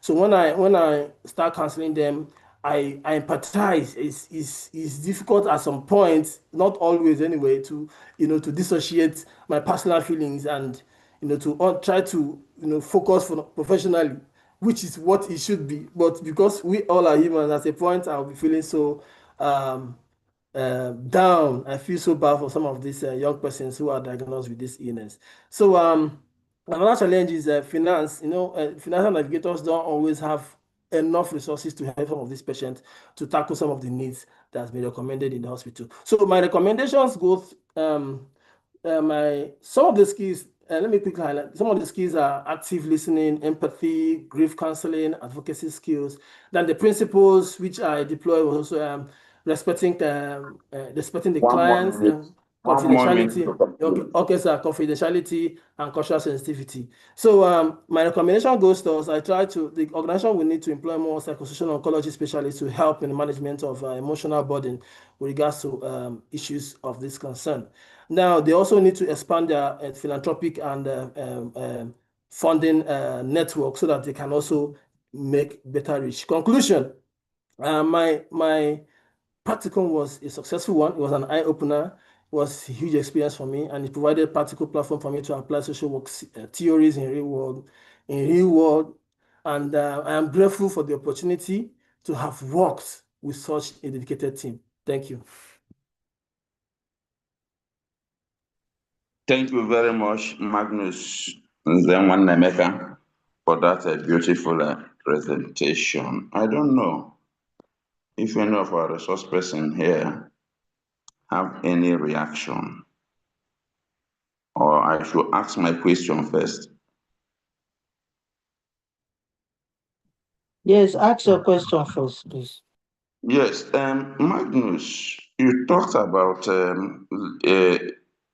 So when I start counseling them, I empathize. It's difficult at some point, not always anyway, to to dissociate my personal feelings and to try to focus professionally, which is what it should be. But because we all are humans, at a point I'll be feeling so um, down. I feel so bad for some of these young persons who are diagnosed with this illness. So another challenge is finance. Financial navigators don't always have enough resources to help some of these patients to tackle some of the needs that's been recommended in the hospital. So my recommendations go my some of the skills. Let me quickly highlight. Some of the skills are active listening, empathy, grief counseling, advocacy skills. Then the principles which I deploy was also respecting the One more clients, minute. One more minute. confidentiality. Okay, okay, sir, confidentiality and cultural sensitivity. So my recommendation goes to us. The organization will need to employ more psychosocial oncology specialists to help in the management of emotional burden with regards to issues of this concern. Now, they also need to expand their philanthropic and funding network so that they can also make better reach. Conclusion, my practicum was a successful one. It was an eye-opener. It was a huge experience for me, and it provided a practical platform for me to apply social work theories in real world. And I am grateful for the opportunity to have worked with such a dedicated team. Thank you. Thank you very much, Magnus Nzemwannemeka, for that beautiful presentation. I don't know if any of our resource person here have any reaction, or I should ask my question first. Yes, ask your question first, please. Yes, Magnus, you talked about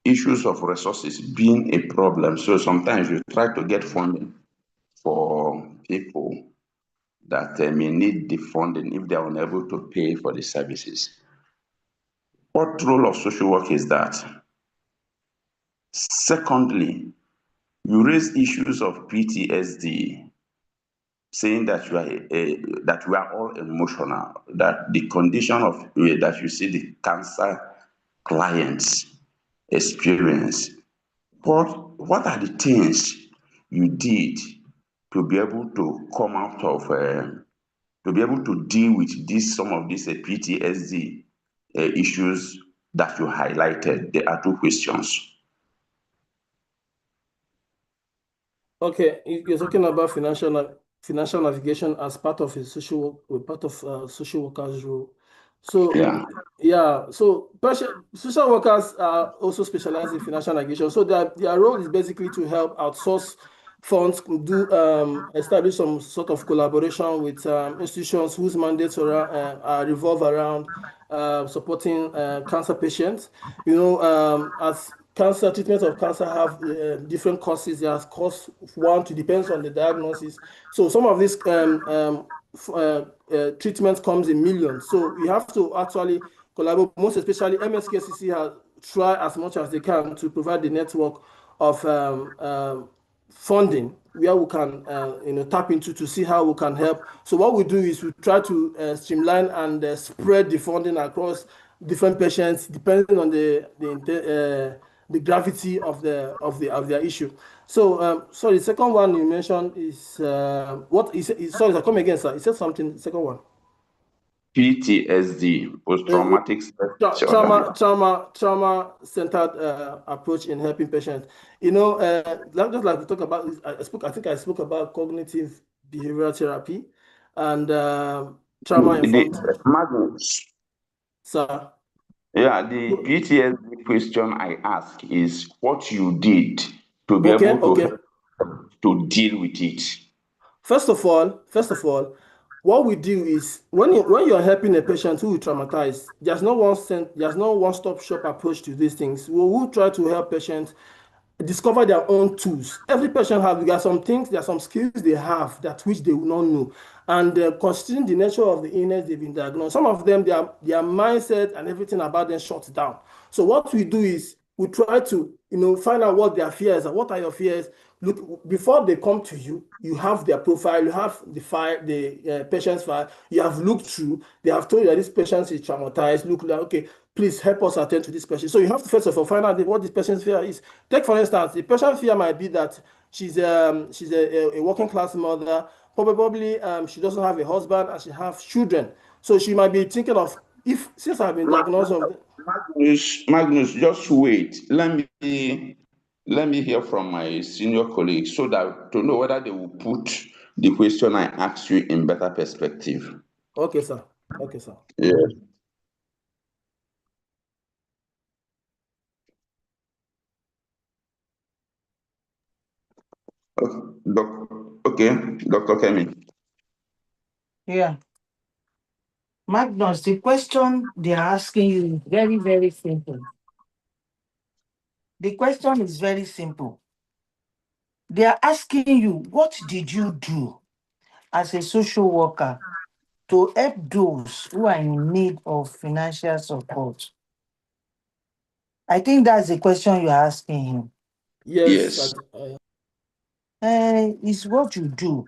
issues of resources being a problem. So sometimes you try to get funding for people that may need the funding if they are unable to pay for the services. What role of social work is that? Secondly, you raise issues of PTSD, saying that that we are all emotional, that the condition of that you see the cancer clients experience. What are the things you did to be able to come out of to be able to deal with some of these PTSD issues that you highlighted? There are two questions. Okay, you're talking about financial navigation as part of a social social workers role. So so social workers are also specialized in financial navigation. So their role is basically to help outsource funds, establish some sort of collaboration with institutions whose mandates revolve around supporting cancer patients. As cancer treatment of cancer have different causes. There's cause one to depends on the diagnosis. So some of these treatment comes in millions. So we have to actually collaborate, most especially MSKCC has tried as much as they can to provide the network of funding where we can tap into to see how we can help. So what we do is we try to streamline and spread the funding across different patients depending on the gravity of their issue. So sorry, the second one you mentioned is what is sorry, come again, sir. You said something, the second one. PTSD, post-traumatic stress disorder. Trauma-centered approach in helping patients. Just like we talk about, I think I spoke about cognitive behavioral therapy and trauma-informed. Magnus. Sir. Yeah, the PTSD question I ask is what you did to be able to deal with it. First of all, what we do is when you're helping a patient who is traumatized, there's no one-stop shop approach to these things. We will try to help patients discover their own tools. Every patient there are some things, there are some skills they have that which they will not know. And considering the nature of the illness they've been diagnosed, some of them, their mindset and everything about them shuts down. So what we do is we try to find out what their fears are. What are your fears? look, before they come to you, you have their profile, you have the file, the patient's file, you have looked through, they have told you that this patient is traumatized. Look, like, okay, please help us attend to this patient. So you have to first of all find out what this patient's fear is. Take for instance, the patient's fear might be that she's a working class mother. Probably she doesn't have a husband and she has children. So she might be thinking of, if since I've been diagnosed of. Magnus, just wait. Let me hear from my senior colleagues so that to know whether they will put the question I asked you in better perspective. Okay, sir. Okay, sir. Yes. Okay, Dr. Kemi. Yeah. Magnus, the question they're asking you is very, very simple. The question is very simple. They are asking you, what did you do as a social worker to help those who are in need of financial support? I think that's the question you're asking him. Yes, Yes. It's what you do.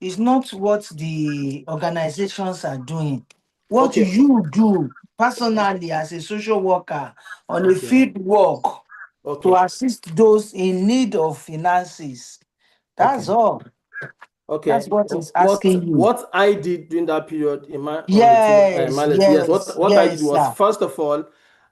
It's not what the organizations are doing. What okay. you do personally as a social worker on a Okay. field work to Okay. assist those in need of finances. That's Okay. all. That's Okay. what he's What asking you. what I did during that period in my own routine Yes, mileage, yes. yes, What I did yes, was, sir. first of all,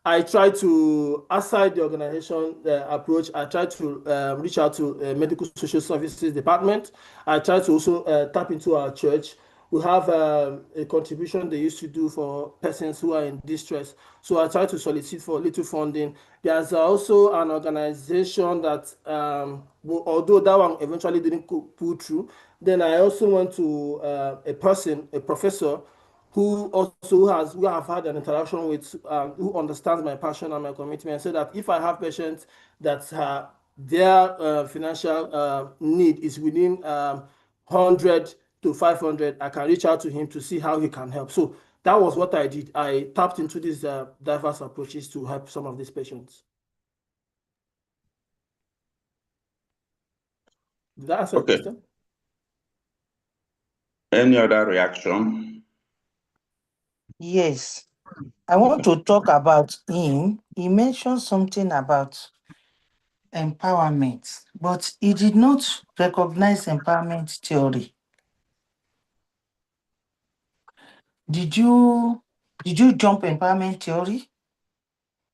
I tried to, aside the organization approach, I tried to reach out to medical social services department. I tried to also tap into our church. We have a contribution they used to do for persons who are in distress. So I tried to solicit for little funding. There's also an organization that, although that one eventually didn't pull through, then I also went to a professor who also who have had an interaction with, who understands my passion and my commitment, so that if I have patients that their financial need is within 100 to 500, I can reach out to him to see how he can help. So that was what I did. I tapped into these diverse approaches to help some of these patients. Did that answer your Okay. question? Any other reaction? Yes. I want to talk about him. He mentioned something about empowerment, but he did not recognize empowerment theory. Did you jump empowerment theory?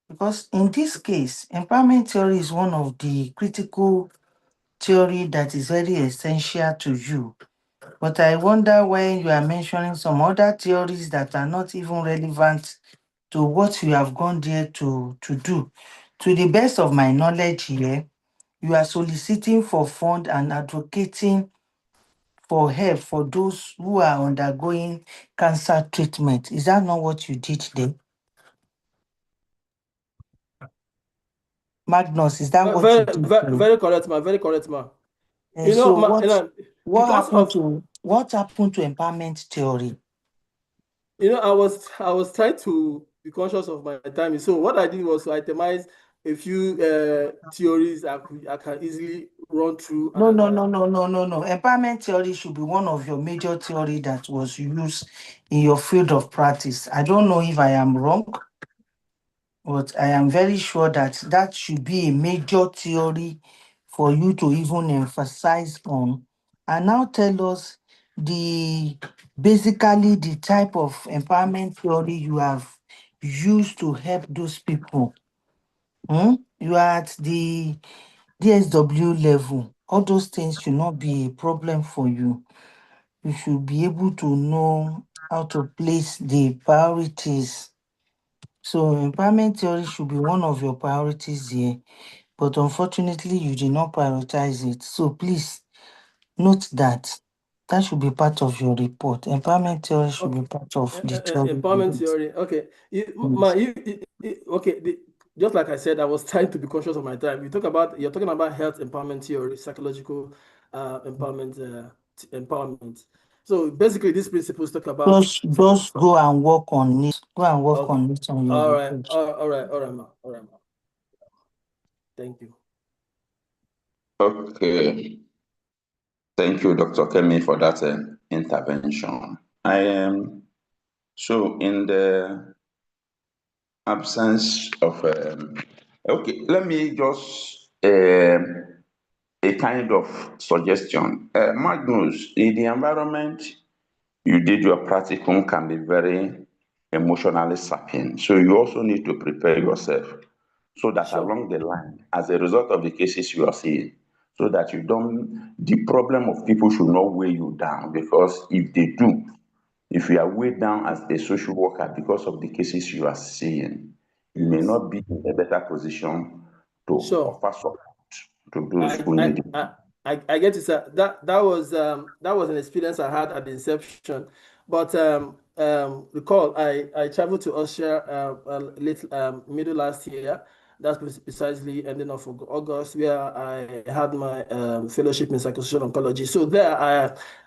Because in this case, empowerment theory is one of the critical theory that is very essential to you. But I wonder when you are mentioning some other theories that are not even relevant to what you have gone there to do. To the best of my knowledge here, you are soliciting for fund and advocating for help for those who are undergoing cancer treatment. Is that not what you did there? Magnus, is that what you Very, did very, there? very correct, ma. Very correct, ma. And so what Because happened of, to empowerment theory? I was trying to be conscious of my time. So what I did was to itemize a few theories I can easily run through No, and no, no, no, no, no, no. Empowerment theory should be one of your major theory that was used in your field of practice. I don't know if I am wrong, but I am very sure that that should be a major theory for you to even emphasize on. And now tell us basically the type of empowerment theory you have used to help those people. You are at the DSW level. All those things should not be a problem for you. You should be able to know how to place the priorities. So empowerment theory should be one of your priorities here, but unfortunately you did not prioritize it. So please note that that should be part of your report. Empowerment theory should be okay, part of the theory. empowerment theory. Okay, Yes. okay. Just like I said, I was trying to be conscious of my time. You're talking about health empowerment theory, psychological empowerment. So basically, these principles talk about Just go and work on it. Go and work okay. on it on your All right, report. ma. All right, ma. All right, ma. Thank you. Okay. Thank you, Dr. Kemi, for that intervention. I am so in the absence of okay, let me just a kind of suggestion. Magnus, in the environment you did your practicum can be very emotionally sapping. So you also need to prepare yourself so that Sure. along the line, as a result of the cases you are seeing, so that you don't, the problem of people should not weigh you down, because if they do, if you are weighed down as a social worker because of the cases you are seeing, you may Yes. not be in a better position to Sure. offer support to those I who I need it. I I get it, sir. That was an experience I had at the inception. But recall I traveled to Austria late middle last year. That's precisely ending of August, where I had my fellowship in psychosocial oncology. So there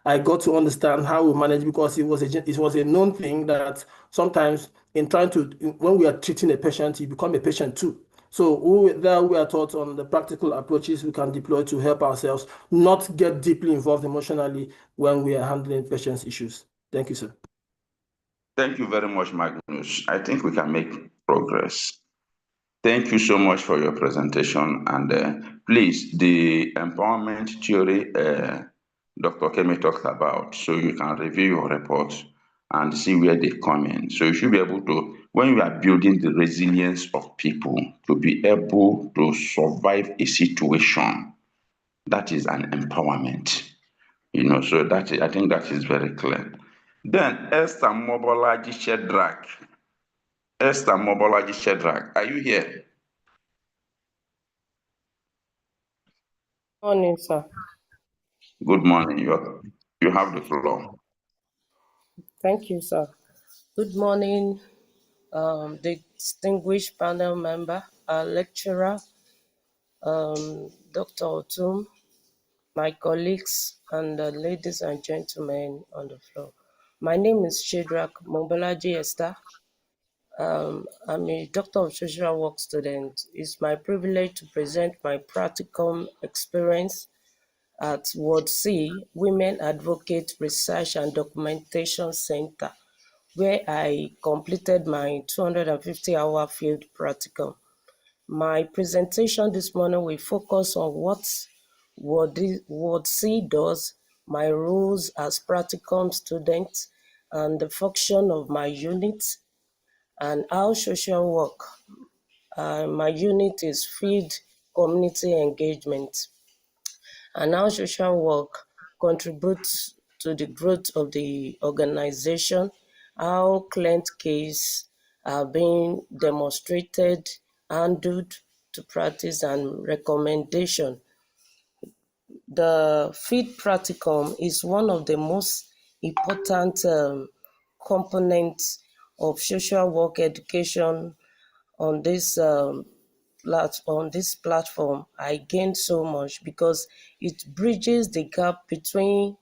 I got to understand how we manage, because it was a known thing that sometimes in trying to when we are treating a patient, you become a patient too. So we are taught on the practical approaches we can deploy to help ourselves not get deeply involved emotionally when we are handling patients' issues. Thank you, sir. Thank you very much, Magnus. I think we can make progress. Thank you so much for your presentation. And please, the empowerment theory Dr. Kemi talked about, so you can review your report and see where they come in. So you should be able to, when you are building the resilience of people to be able to survive a situation, that is an empowerment. So I think that is very clear. Then Esther Mobolaji Shedrack, are you here? Morning, sir. Good morning. You have the floor. Thank you, sir. Good morning, distinguished panel member, lecturer, Dr. Otum, my colleagues, and ladies and gentlemen on the floor. My name is Shedrack Mobolaji Esther. I'm a Doctor of Social Work student. It's my privilege to present my practicum experience at Ward C, Women Advocate Research and Documentation Center, where I completed my 250-hour field practicum. My presentation this morning will focus on what Ward C does, my roles as practicum student, and the function of my unit, and how social work, my unit is field community engagement, and how social work contributes to the growth of the organization, how client case are being demonstrated, handled to practice, and recommendation. The field practicum is one of the most important components of social work education on this platform. I gained so much because it bridges the gap between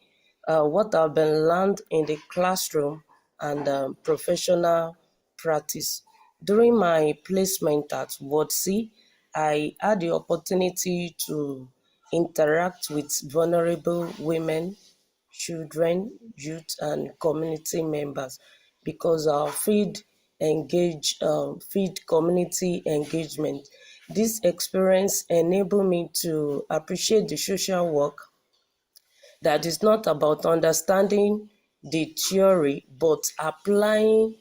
what I've been learned in the classroom and professional practice. During my placement at Ward C, I had the opportunity to interact with vulnerable women, children, youth, and community members, because our feed community engagement. This experience enabled me to appreciate the social work that is not about understanding the theory but applying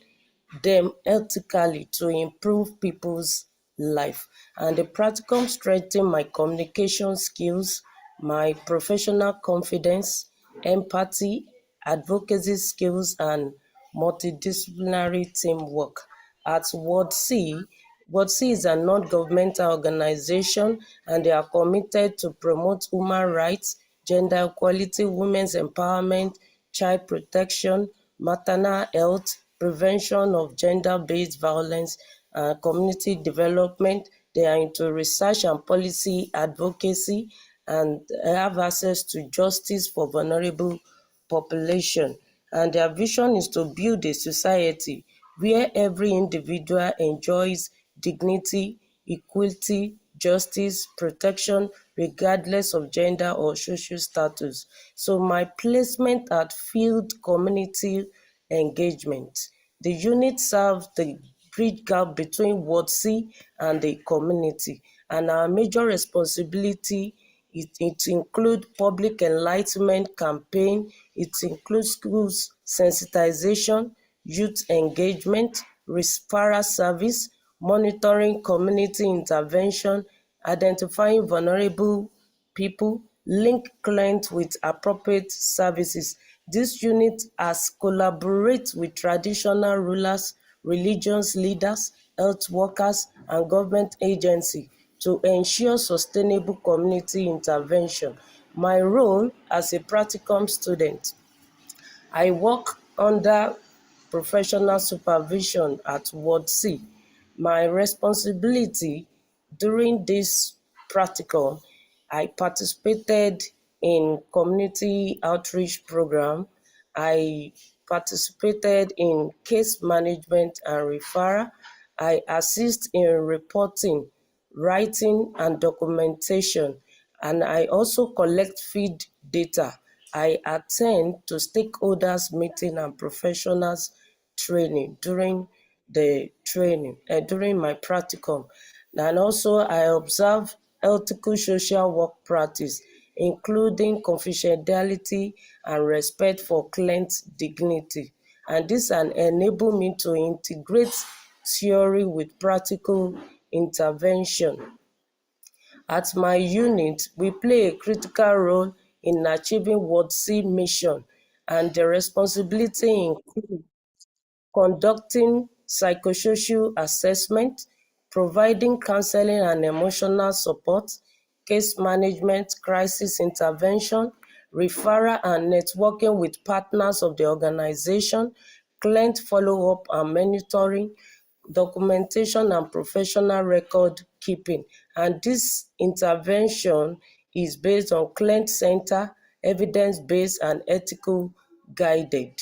them ethically to improve people's life. And the practicum strengthened my communication skills, my professional confidence, empathy, advocacy skills, and multidisciplinary teamwork. At Ward C is a non-governmental organization, and they are committed to promote human rights, gender equality, women's empowerment, child protection, maternal health, prevention of gender-based violence, and community development. They are into research and policy advocacy, and have access to justice for vulnerable population. And their vision is to build a society where every individual enjoys dignity, equality, justice, protection, regardless of gender or social status. So my placement at field community engagement. The unit serves the bridge gap between Ward C and the community, and our major responsibility it includes public enlightenment campaign, it includes schools sensitization, youth engagement, referral service, monitoring community intervention, identifying vulnerable people, link clients with appropriate services. This unit has collaborated with traditional rulers, religious leaders, health workers, and government agencies to ensure sustainable community intervention. My role as a practicum student, I work under professional supervision at Ward C. My responsibility during this practical, I participated in community outreach program. I participated in case management and referral. I assist in reporting, writing, and documentation, and I also collect feed data. I attend to stakeholders meeting and professionals training during during my practicum. And also I observe ethical social work practice, including confidentiality and respect for client dignity. And this enable me to integrate theory with practical intervention. At my unit, we play a critical role in achieving Ward C mission, and the responsibility includes conducting psychosocial assessment, providing counseling and emotional support, case management, crisis intervention, referral and networking with partners of the organization, client follow-up and monitoring, documentation and professional record keeping. And this intervention is based on client-centered, evidence-based, and ethical guided.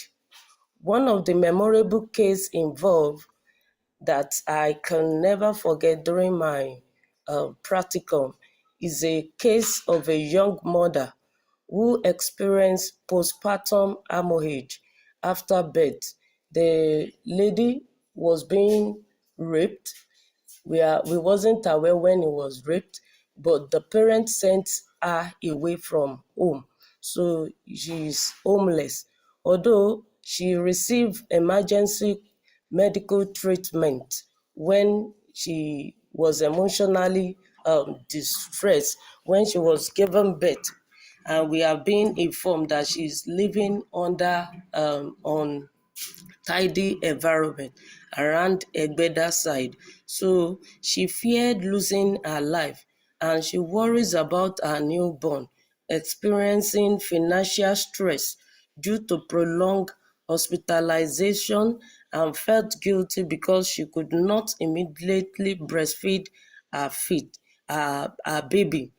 One of the memorable cases involved that I can never forget during my practicum is a case of a young mother who experienced postpartum hemorrhage after birth. The lady was being raped. We wasn't aware when he was raped, but the parents sent her away from home, so she's homeless. Although she received emergency medical treatment when she was emotionally distressed when she was given birth, and we have been informed that she's living under on tidy environment around Egbeda side. So she feared losing her life, and she worries about her newborn, experiencing financial stress due to prolonged hospitalization, and felt guilty because she could not immediately breastfeed her baby.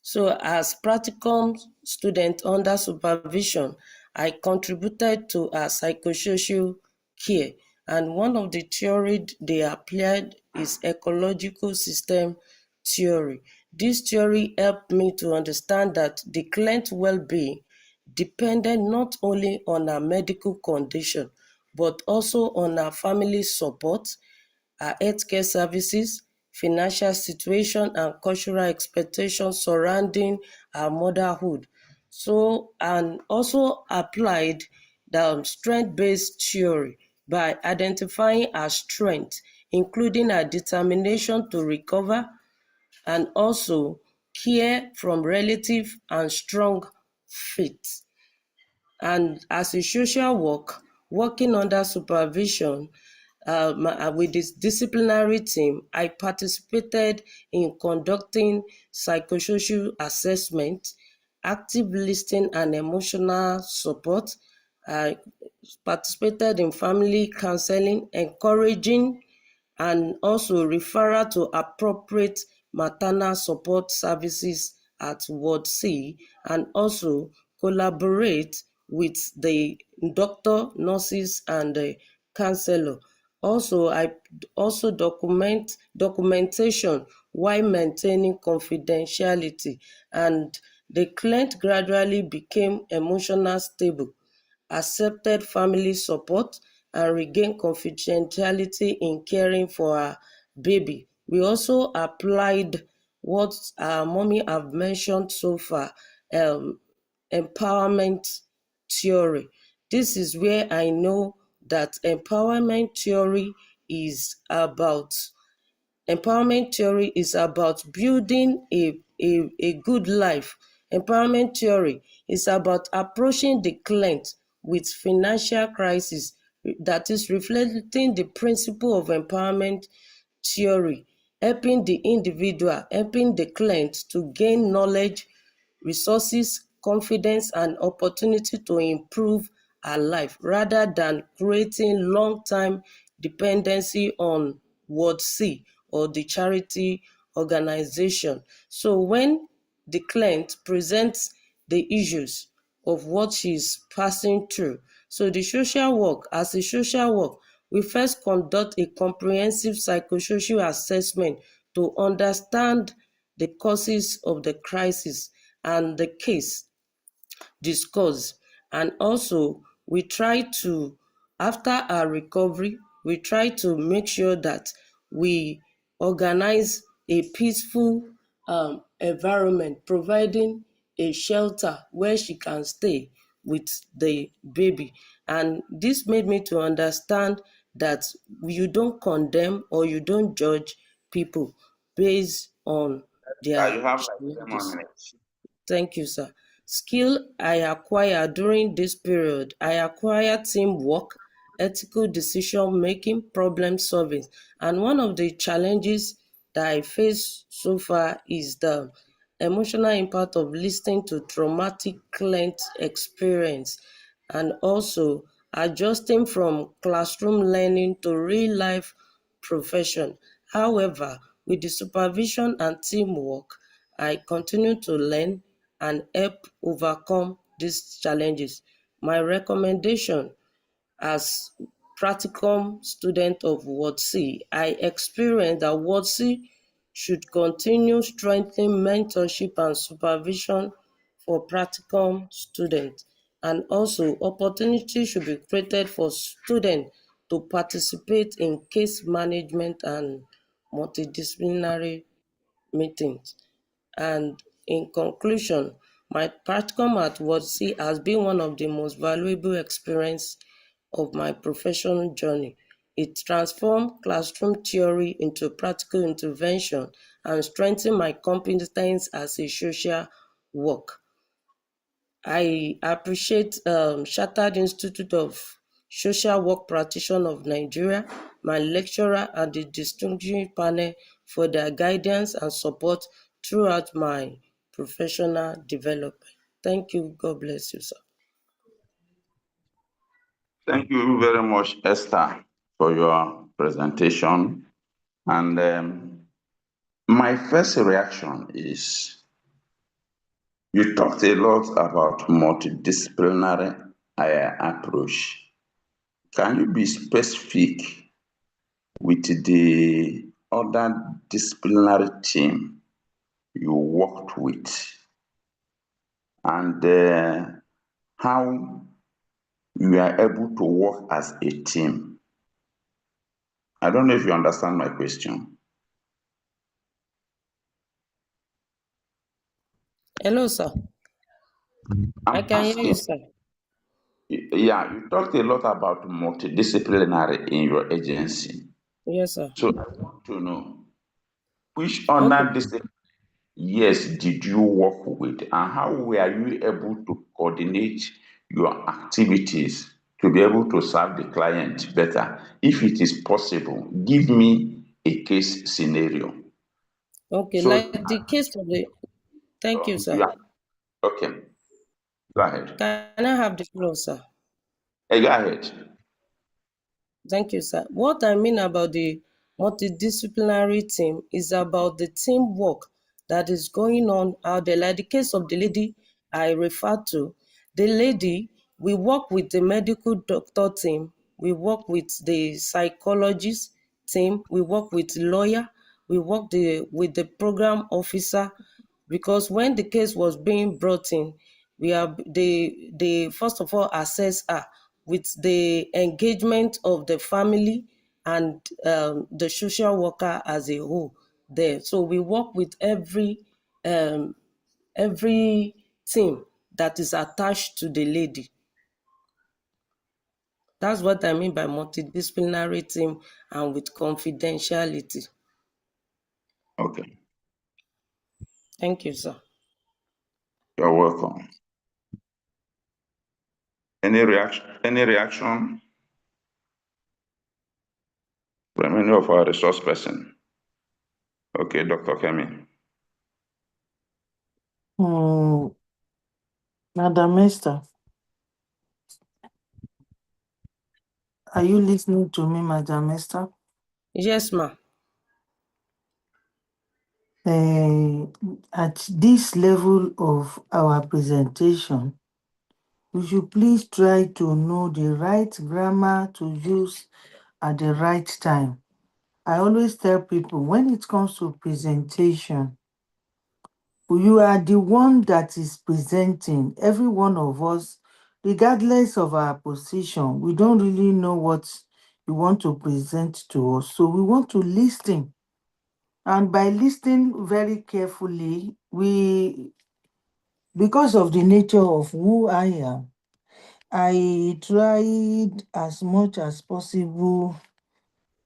So as practicum student under supervision, I contributed to a psychosocial care, and one of the theory they applied is ecological system theory. This theory helped me to understand that the client well-being depended not only on her medical condition, but also on her family support, her healthcare services, financial situation, and cultural expectations surrounding her motherhood. So, and also applied the strength-based theory by identifying her strength, including her determination to recover, and also care from relative and strong faith. And as a social work, working under supervision with this disciplinary team, I participated in conducting psychosocial assessment, active listening, and emotional support. I participated in family counseling, encouraging and also referral to appropriate maternal support services at Ward C, and also collaborate with the doctor, nurses, and the counselor. Also, I also documentation while maintaining confidentiality, and the client gradually became emotionally stable, accepted family support, and regained confidentiality in caring for her baby. We also applied what our mommy have mentioned so far, um, empowerment theory. This is where I know that is about empowerment theory is about building a good life. Empowerment theory is about approaching the client with financial crisis, that is reflecting the principle of empowerment theory, helping the client to gain knowledge, resources, confidence, and opportunity to improve her life rather than creating long-term dependency on Ward C or the charity organization. So when the client presents the issues of what she's passing through, so the social work, as a social work, we first conduct a comprehensive psychosocial assessment to understand the causes of the crisis and the case discuss. And also, we try to, after our recovery, we try to make sure that we organize a peaceful environment, providing a shelter where she can stay with the baby. And this made me to understand that you don't condemn or you don't judge people based on You their have like 10 more challenges. minutes. Thank you, sir. Skill I acquired during this period. I acquired teamwork, ethical decision making, problem solving. And one of the challenges that I face so far is the emotional impact of listening to traumatic client experience, and also adjusting from classroom learning to real life profession. However, with the supervision and teamwork, I continue to learn and help overcome these challenges. My recommendation as Practicum student of Ward C, I experienced that Ward C should continue strengthening mentorship and supervision for Practicum students. And also, opportunity should be created for students to participate in case management and multidisciplinary meetings. And in conclusion, my practicum at WotC has been one of the most valuable experiences of my professional journey. It transformed classroom theory into practical intervention and strengthened my competence as a social worker. I appreciate Shattered Institute of Social Work Practitioner of Nigeria, my lecturer, and the distinguished panel for their guidance and support throughout my professional development. Thank you. God bless you, sir. Thank you very much, Esther, for your presentation. And my first reaction is you talked a lot about multidisciplinary approach. Can you be specific with the other disciplinary team you worked with and how you are able to work as a team? I don't know if you understand my question. Hello, sir. I I'm can hear you, asking, sir. yeah, you talked a lot about multidisciplinary in your agency. Yes, sir. So I want to know which Okay. other discipline, yes, did you work with, and how were you able to coordinate your activities to be able to serve the client better? If it is possible, give me a case scenario. Okay. So, Like the case of the. Thank you, sir. yeah, okay, go ahead. Can I have the floor, sir? Hey, go ahead. Thank you, sir. What I mean about the multidisciplinary team is about the teamwork that is going on out there. Like the case of the lady I referred to, the lady, we work with the medical doctor team, we work with the psychologist team, we work with lawyer, We worked with the program officer, because when the case was being brought in, they first of all assess her with the engagement of the family and the social worker as a whole there. So we work with um, every team that is attached to the lady. That's what I mean by multidisciplinary team and with confidentiality. Okay, Thank you, sir. you're welcome. Any reaction? Any reaction from any of our resource person? Okay, Dr. Kemi. Madam Esther, are you listening to me, Madam Esther? Yes, ma. At this level of our presentation, we should please try to know the right grammar to use at the right time. I always tell people, when it comes to presentation, you are the one that is presenting. Every one of us, regardless of our position, we don't really know what you want to present to us. So we want to listen. And by listening very carefully, because of the nature of who I am, I tried as much as possible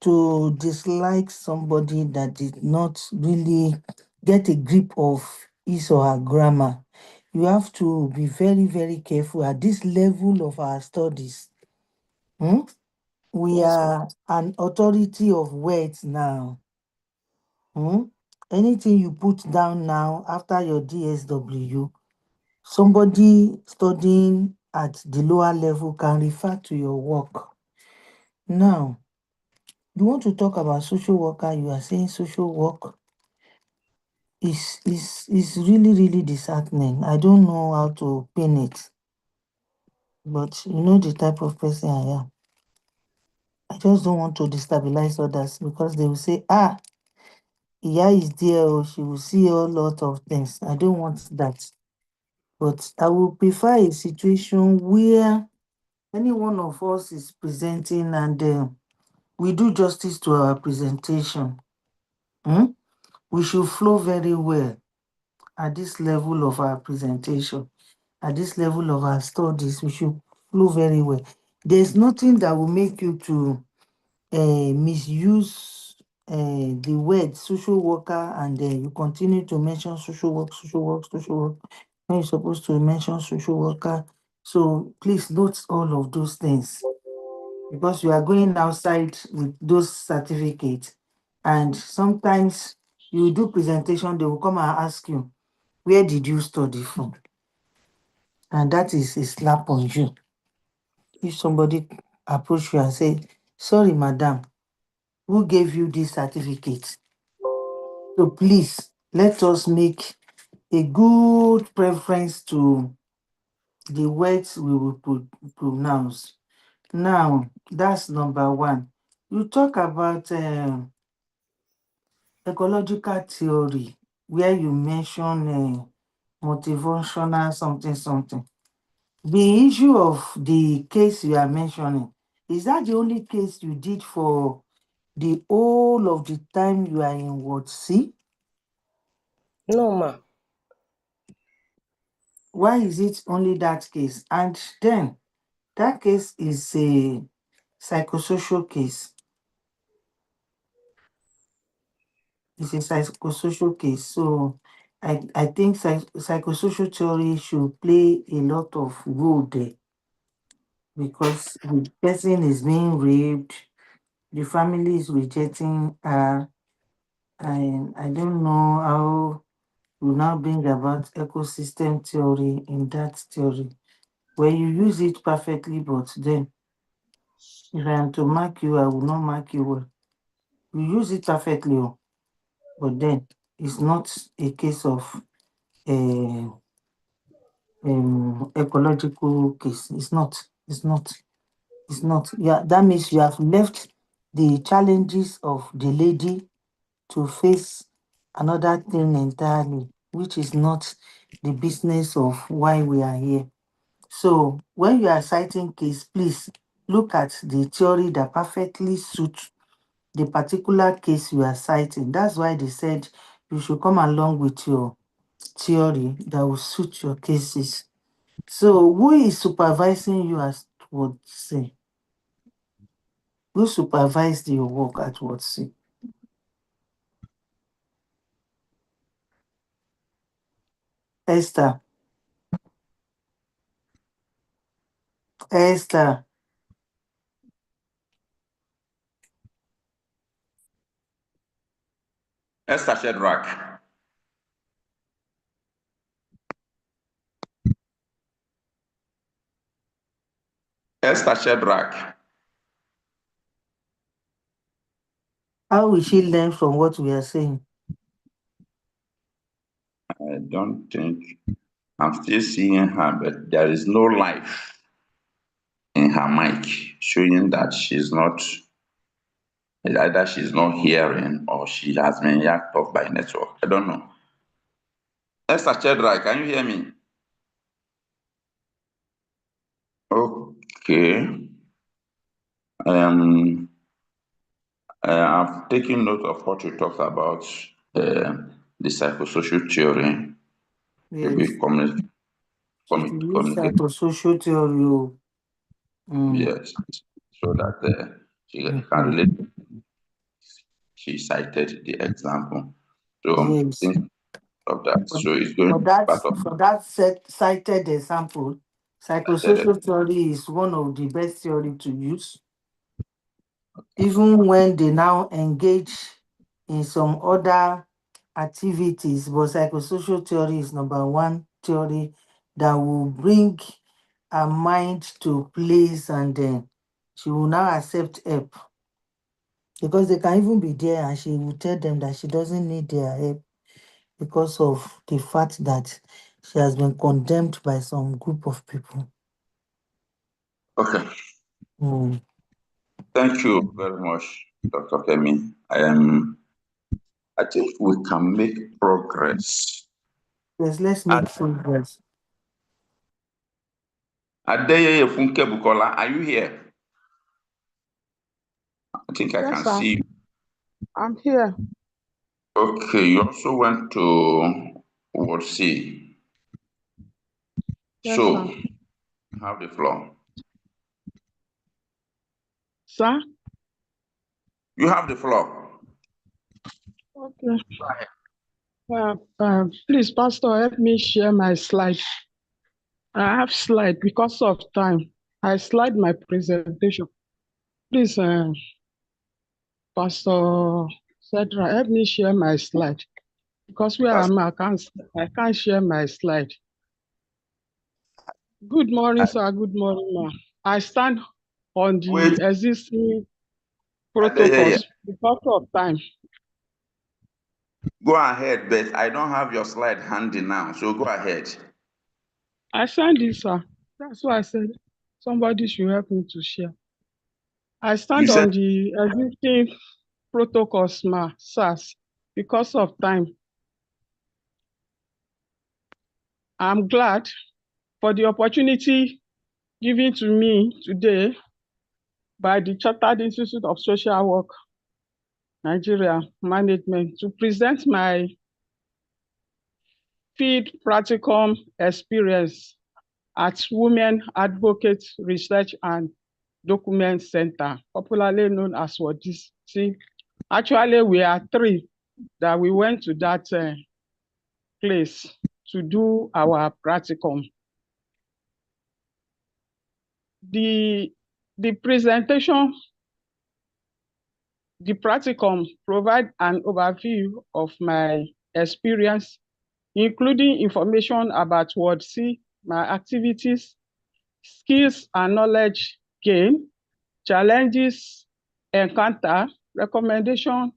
to dislike somebody that did not really get a grip of his or her grammar. You have to be very, very careful at this level of our studies. We Yes, ma. are an authority of words now. Anything you put down now after your DSW, somebody studying at the lower level can refer to your work. Now, you want to talk about social worker, you are saying social work is really, really disheartening. I don't know how to pin it, but you know the type of person I am. I just don't want to destabilize others because they will say, Iya is there, or she will see a lot of things. I don't want that. But I will prefer a situation where any one of us is presenting and we do justice to our presentation. We should flow very well at this level of our presentation, at this level of our studies. We should flow very well. There's nothing that will make you to misuse the word social worker, and then you continue to mention social work, social work, social work, when you're supposed to mention social worker. So please note all of those things, because you are going outside with those certificates, and sometimes you do presentation, they will come and ask you, where did you study from? And that is a slap on you. If somebody approach you and say, sorry, madam, who gave you this certificate? So please, let us make a good preference to the words we will pronounce. Now, that's number one. You talk about ecological theory, where you mention motivational something, something. The issue of the case you are mentioning, is that the only case you did for the whole of the time you are in Ward C? No, ma. Why is it only that case? And then that case is a psychosocial case. It's a psychosocial case. So I think psychosocial theory should play a lot of role there, because the person is being raped, the family is rejecting her, and I don't know how you now bring about ecosystem theory in that theory, where you use it perfectly, but then if I am to mark you, I will not mark you well. You use it perfectly, but then it's not a case of uh, ecological case. It's not. It's not. It's not. Yeah, that means you have left the challenges of the lady to face another thing entirely, which is not the business of why we are here. So when you are citing case, please look at the theory that perfectly suits the particular case you are citing. That's why they said you should come along with your theory that will suit your cases. So who is supervising you at WordC? Who supervised your work at WordC? Esther. Esther. Esther Shedrack. Esther Shedrack. How will she learn from what we are saying? I don't think I'm still seeing her, but there is no life in her mic showing that she's not, either she's not hearing or she has been yacked off by network. I don't know. Esther Chedra, can you hear me? Okay. I've taken note of what you talked about, the psychosocial theory, Yes. maybe communicate. She should use psychosocial theory. Yes, so that she can relate. She cited the example. So Yes. think of that. So it's going to be part of For that cited example, psychosocial theory is one of the best theory to use. Even when they now engage in some other activities, but psychosocial theory is number one theory that will bring her mind to place, and then she will now accept help. Because they can even be there and she will tell them that she doesn't need their help because of the fact that she has been condemned by some group of people. Okay. Thank you very much, Dr. Kemi. I think we can make progress. Yes, let's make progress. Adeyeye Funke Bukola, are you here? I think I can see you. I'm here. Okay, you also went to Ward C. Yes, so, sir. you have the floor. Sir? You have the floor. Okay. Please, Pastor, help me share my slide. I have slide because of time. I slide my presentation. Please, Pastor Cedra, help me share my slide. Because where I'm, I can't share my slide. Good morning, sir. Good morning, ma. I stand on the existing protocols because of time. Go ahead, but I don't have your slide handy now, so go ahead. I signed this, sir. That's why I said somebody should help me to share. I stand on the existing protocols, SARS, because of time. I'm glad for the opportunity given to me today by the Chartered Institute of Social Work, Nigeria Management, to present my field practicum experience at Women Advocate Research and Document Center, popularly known as WADC. Actually, we are three that we went to that place to do our practicum. The presentation, the practicum provide an overview of my experience, including information about WADC, my activities, skills and knowledge gain, challenges encounter, recommendation,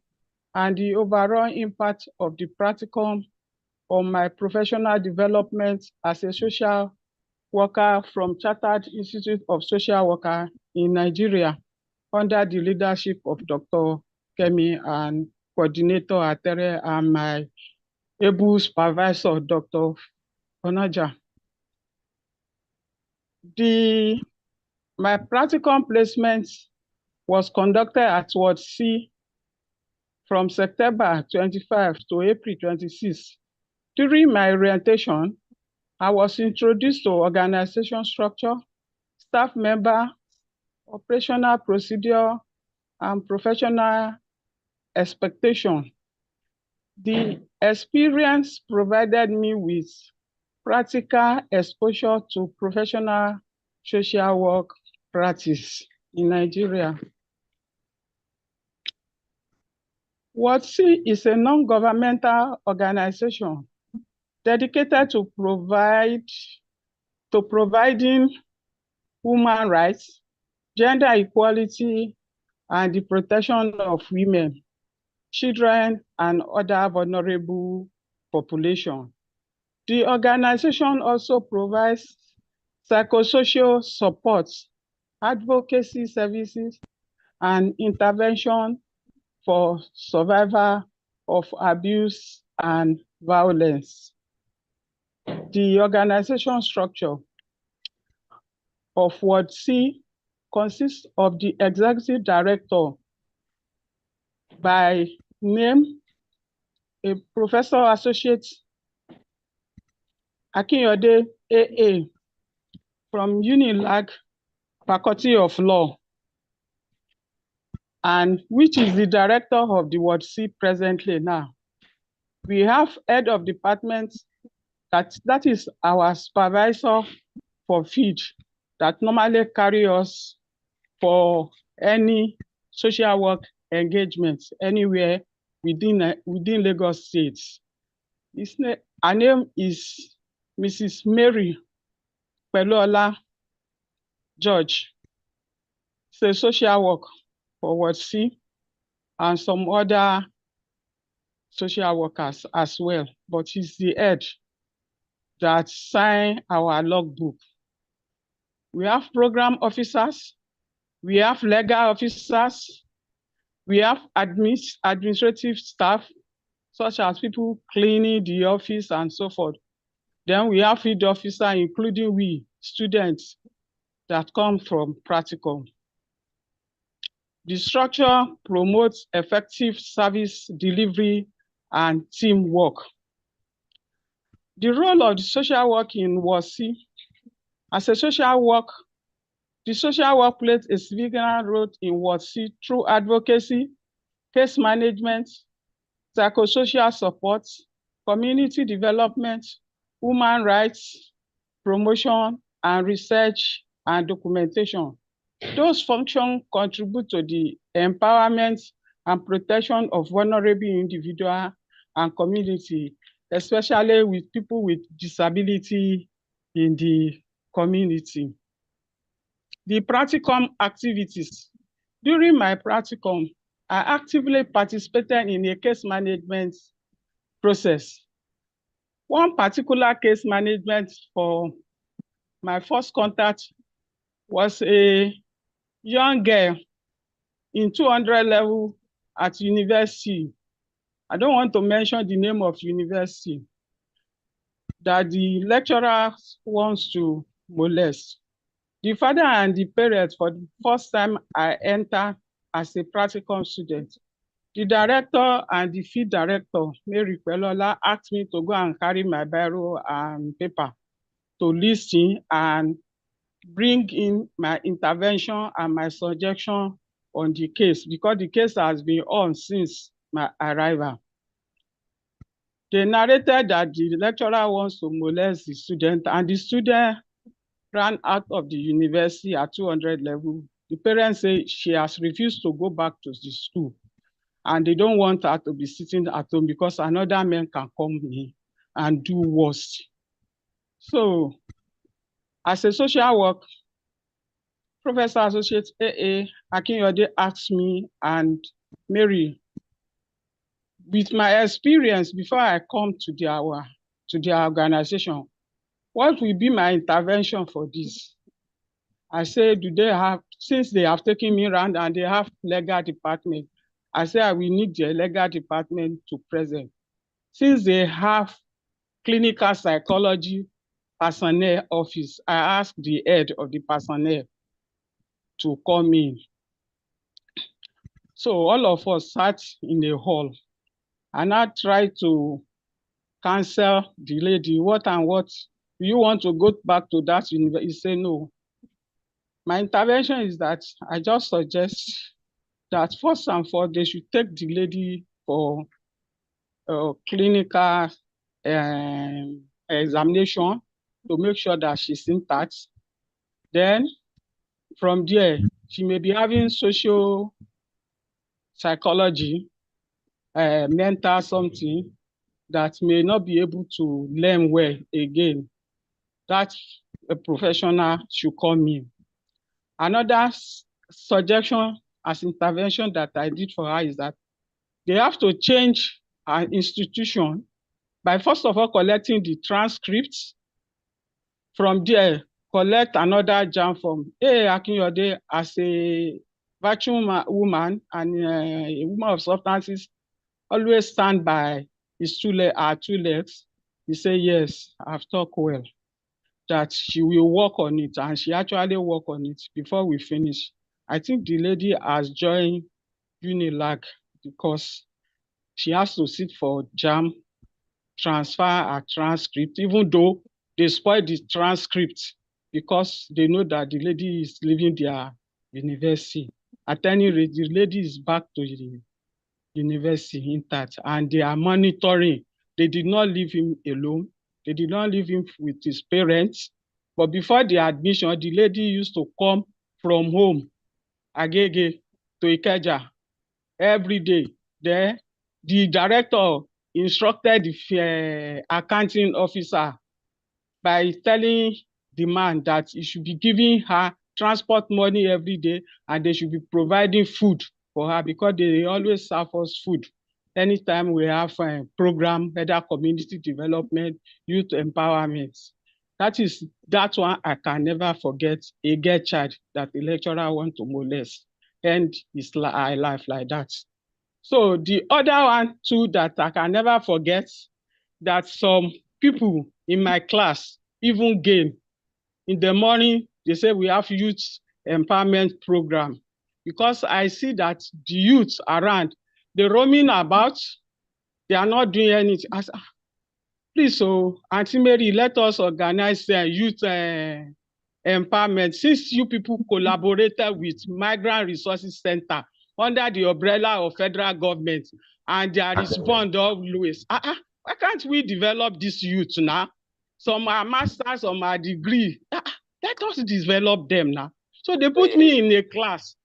and the overall impact of the practicum on my professional development as a social worker from Chartered Institute of Social Worker in Nigeria under the leadership of Dr. Kemi and coordinator Atere, and my able supervisor, Dr. Onaja. My practicum placement was conducted at Ward C from September 25 to April 26. During my orientation, I was introduced to organization structure, staff member, operational procedure, and professional expectation. The experience provided me with practical exposure to professional social work practice in Nigeria. WOTC is a non-governmental organization dedicated to providing human rights, gender equality, and the protection of women, children, and other vulnerable populations. The organization also provides psychosocial support, advocacy services, and intervention for survivors of abuse and violence. The organization structure of Ward C consists of the executive director by name, a professor associate Akinyode AA from UNILAG Faculty of Law, and which is the director of the Ward C presently now. We have head of department that is our supervisor for field that normally carry us for any social work engagement anywhere within Lagos State. Her name is Mrs. Mary Pelola George. It's a social work for Ward C and some other social workers as well, but he's the head that sign our logbook. We have program officers, we have legal officers, we have administrative staff, such as people cleaning the office and so forth. Then we have field officer, including we students that come from Practicum. The structure promotes effective service delivery and teamwork. The role of the social work in WOC, as a social work, the social work plays a significant role in WOC through advocacy, case management, psychosocial support, community development, human rights, promotion, and research and documentation. Those functions contribute to the empowerment and protection of vulnerable individuals and community, especially with people with disability in the community. The practicum activities. During my practicum, I actively participated in a case management process. One particular case management for my first contact was a young girl in 200 level at university. I don't want to mention the name of university that the lecturer wants to molest. The father and the parents, for the first time I entered as a practicum student, the director and the field director, Mary Pelola, asked me to go and carry my biro and paper to listen and bring in my intervention and my suggestion on the case, because the case has been on since my arrival. They narrated that the lecturer wants to molest the student, and the student ran out of the university at 200 level. The parents say she has refused to go back to the school, and they don't want her to be sitting at home because another man can come in and do worse. So, as a social work, Professor Associate AA Akinyode asked me and Mary, with my experience before I come to their organization, what will be my intervention for this? I said, do they have, since they have taken me around and they have legal department, I said I will need the legal department to present. Since they have clinical psychology personnel office, I asked the head of the personnel to come in. So all of us sat in a hall, and I tried to counsel the lady, what and what? Do you want to go back to that university? He said no. My intervention is that I just suggest that first and foremost, they should take the lady for clinical examination to make sure that she's intact. Then from there, she may be having social psychology, mental something that may not be able to learn well again. That a professional should come in. Another suggestion as intervention that I did for her is that they have to change our institution by first of all collecting the transcripts. From there, collect another JAM form. Hey, Akinyode, as a virtual woman and a woman of substances, always stand by his her two legs. He said, yes, I've talked well, that she will work on it, and she actually worked on it before we finish. I think the lady has joined Unilag because she has to sit for JAM, transfer her transcript, even though they spoiled the transcript because they know that the lady is leaving their university. At any rate, the lady is back to the university intact, and they are monitoring. They did not leave him alone. They did not leave him with his parents. But before the admission, the lady used to come from home, Agege, to Ikeja every day. There, the director instructed the accounting officer by telling the man that he should be giving her transport money every day, and they should be providing food for her because they always serve us food. Anytime we have a program, whether community development, youth empowerment. That one I can never forget. A girl child that the lecturer want to molest, and his life like that. So the other one too that I can never forget, that some people in my class even gain. In the morning, they say we have youth empowerment program, because I see that the youth around, they're roaming about, they are not doing anything. I said, please, so Auntie Mary, let us organize youth empowerment. Since you people collaborated with Migrant Resources Center under the umbrella of federal government, and there is bond always. Why can't we develop this youth now? Some are masters, some are degree. Let us develop them now. So they put me in a class.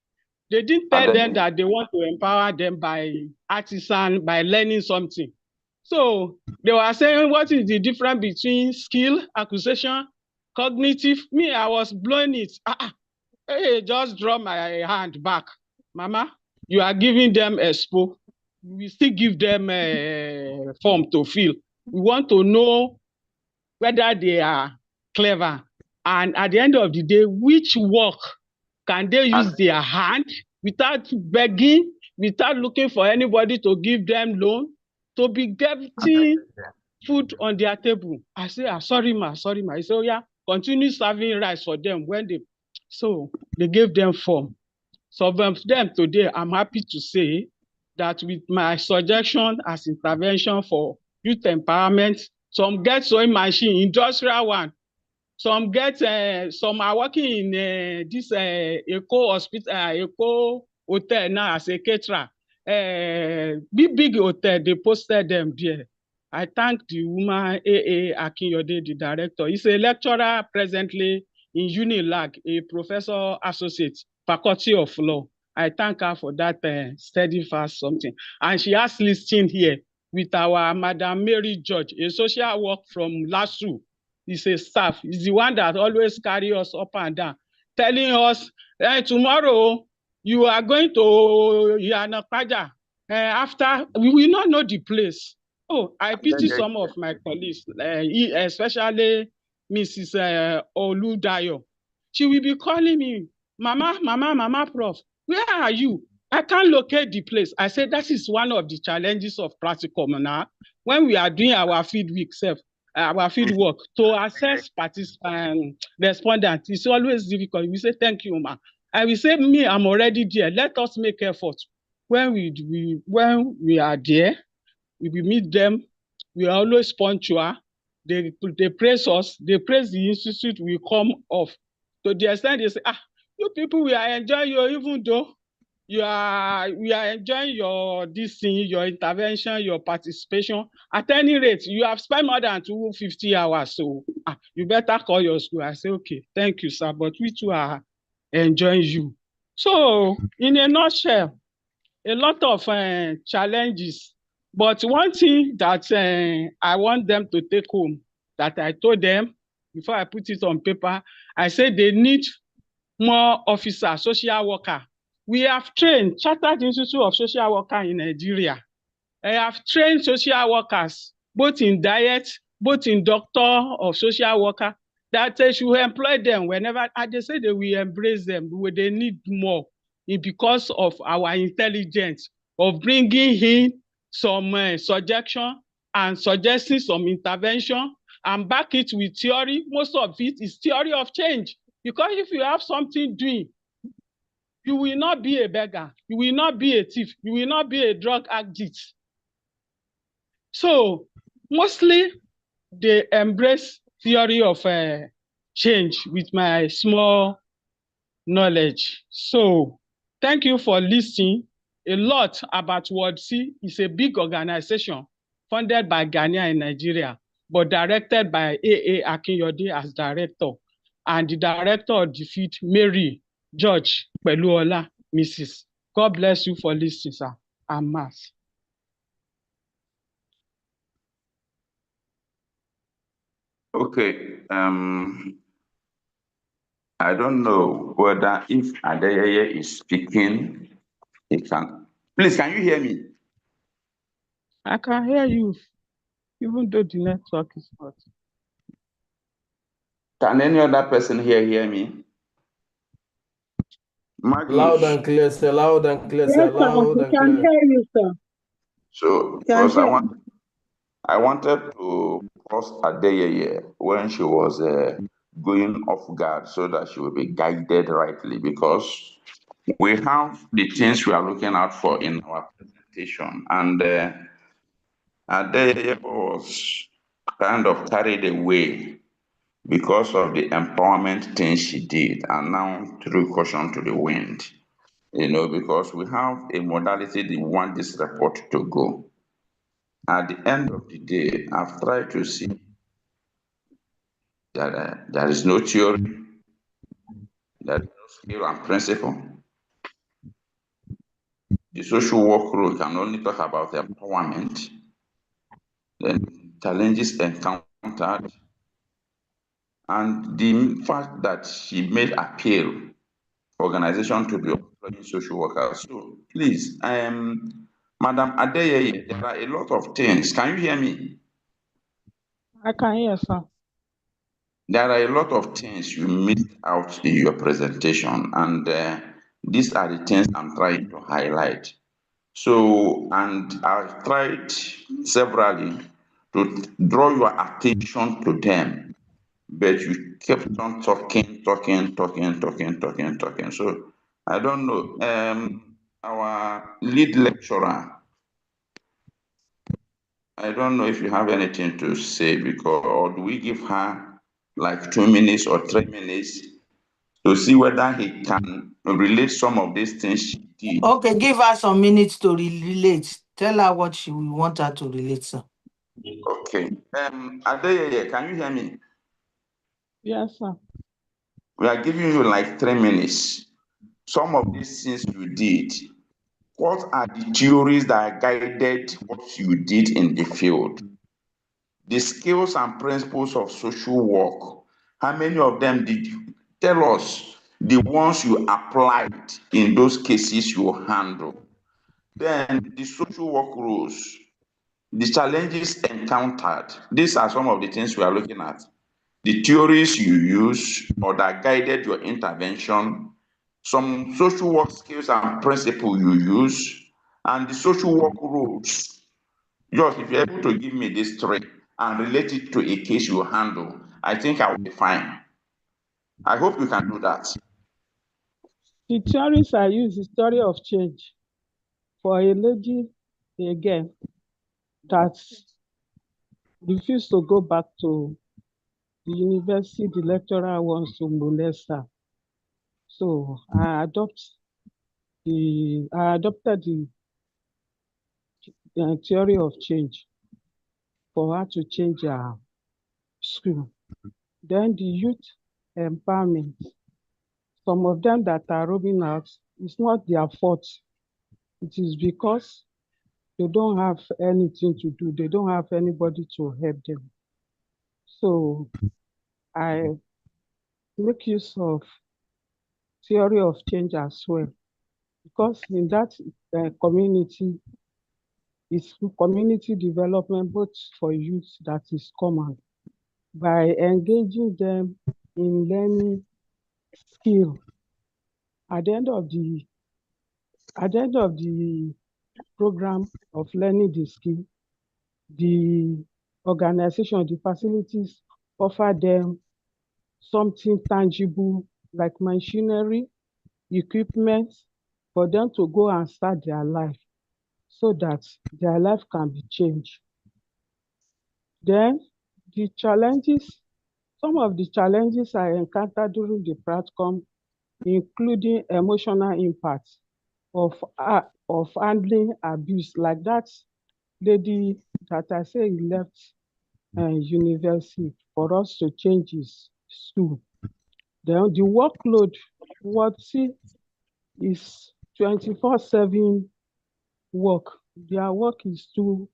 They didn't tell them that they want to empower them by artisan, by learning something. So they were saying, what is the difference between skill acquisition, cognitive? Me, I was blowing it. Hey, just draw my hand back. Mama, you are giving them expo. We still give them a form to fill. We want to know whether they are clever. And at the end of the day, which work can they use their hand without begging, without looking for anybody to give them loan, to be getting food on their table? I say, sorry, ma. I say, oh, yeah, continue serving rice for them when they. So they gave them form. So from them today, I'm happy to say that with my suggestion as intervention for youth empowerment, some get sewing machine, industrial one. Some get, some are working in this Eco hospital, Eco hotel now as a caterer. Big hotel, they posted them there. I thank the woman, A.A. Akinyode, the director. He's a lecturer presently in Unilag, a professor associate, faculty of law. I thank her for that steadfast something. And she has listened here with our Madam Mary George, a social work from LASU. He's a staff. He's the one that always carry us up and down, telling us, tomorrow you are going to Yanakaja. After, we will not know the place. Oh, I pity some of my colleagues, especially Mrs. Oludayo. She will be calling me, Mama, Prof, where are you? I can't locate the place. I said that is one of the challenges of Practicum now. When we are doing our field week our field work, to assess respondents, it's always difficult. We say, thank you, ma. I will say, me, I'm already there. Let us make effort. When we are there, we will meet them. We are always punctual. They praise us. They praise the institute. We come off. To the extent they say, you people, we are enjoying you, even though we are enjoying your your intervention, your participation. At any rate, you have spent more than 250 hours, so you better call your school. I say, okay, thank you, sir, but we too are enjoying you. So, in a nutshell, a lot of challenges, but one thing that I want them to take home, that I told them before I put it on paper, I said they need more officers, social worker. We have trained Chartered Institute of Social Worker in Nigeria. I have trained social workers, both in diet, both in doctor of social worker, that they should employ them whenever, and they say they will embrace them, but they need more because of our intelligence of bringing in some suggestion and suggesting some intervention and back it with theory. Most of it is theory of change, because if you have something doing, you will not be a beggar, you will not be a thief, you will not be a drug addict. So mostly they embrace theory of change with my small knowledge. So thank you for listening. A lot about Ward C is a big organization funded by Ghana in Nigeria, but directed by A.A. Akinyode as director, and the director of the field, Mary George Peluola, Mrs. God bless you for listening, sir, and mass. Okay. I don't know whether if Adeyeye is speaking, he can. Please, can you hear me? I can hear you, even though the network is not. Can any other person here hear me? Loud Magnus. and clear, sir. Loud and clear, sir. Yes, sir. Loud We and can clear. hear you, sir. So Can first, hear I wanted to cross Adeyeye when she was going off guard, so that she will be guided rightly, because we have the things we are looking out for in our presentation, and Adeyeye was kind of carried away because of the empowerment things she did, and now threw caution to the wind. Because we have a modality we want this report to go. At the end of the day, I've tried to see that there is no theory, there is no skill and principle. The social work role can only talk about empowerment, then challenges encountered, and the fact that she made appeal for organization to be employing social workers. So please, Madam Adeyeye, there are a lot of things. Can you hear me? I can hear, sir. There are a lot of things you missed out in your presentation, and these are the things I'm trying to highlight. So, and I've tried severally to draw your attention to them, but you kept on talking. So, I don't know. Our lead lecturer, I don't know if you have anything to say, because, or do we give her like 2 minutes or 3 minutes to see whether he can relate some of these things she did? Okay, give her some minutes to relate. Tell her what she will want her to relate, sir. Okay. Adeyeye, can you hear me? Yes, sir. We are giving you like 3 minutes. Some of these things you did, what are the theories that guided what you did in the field? The skills and principles of social work, how many of them did you tell us? The ones you applied in those cases you handle. Then the social work rules, the challenges encountered. These are some of the things we are looking at. The theories you use or that guided your intervention, some social work skills and principles you use, and the social work rules. Just if you're able to give me these three and relate it to a case you handle, I think I will be fine. I hope you can do that. The theories I use is theory of change for a lady again that refused to go back to the university. The lecturer wants to molest her. So I adopted the theory of change for her to change her school. Then the youth empowerment. Some of them that are roaming out, it's not their fault. It is because they don't have anything to do. They don't have anybody to help them. So I make use of theory of change as well, because in that community, it's community development, both for youth, that is common. By engaging them in learning skill, at the end of the program of learning the skill, the organization, the facilities offer them something tangible like machinery, equipment for them to go and start their life so that their life can be changed. Then the challenges, some of the challenges I encountered during the practicum, including emotional impact of handling abuse, like that lady that I say he left university for us to change his school. Then the workload, what see is 24/7 work. Their work is too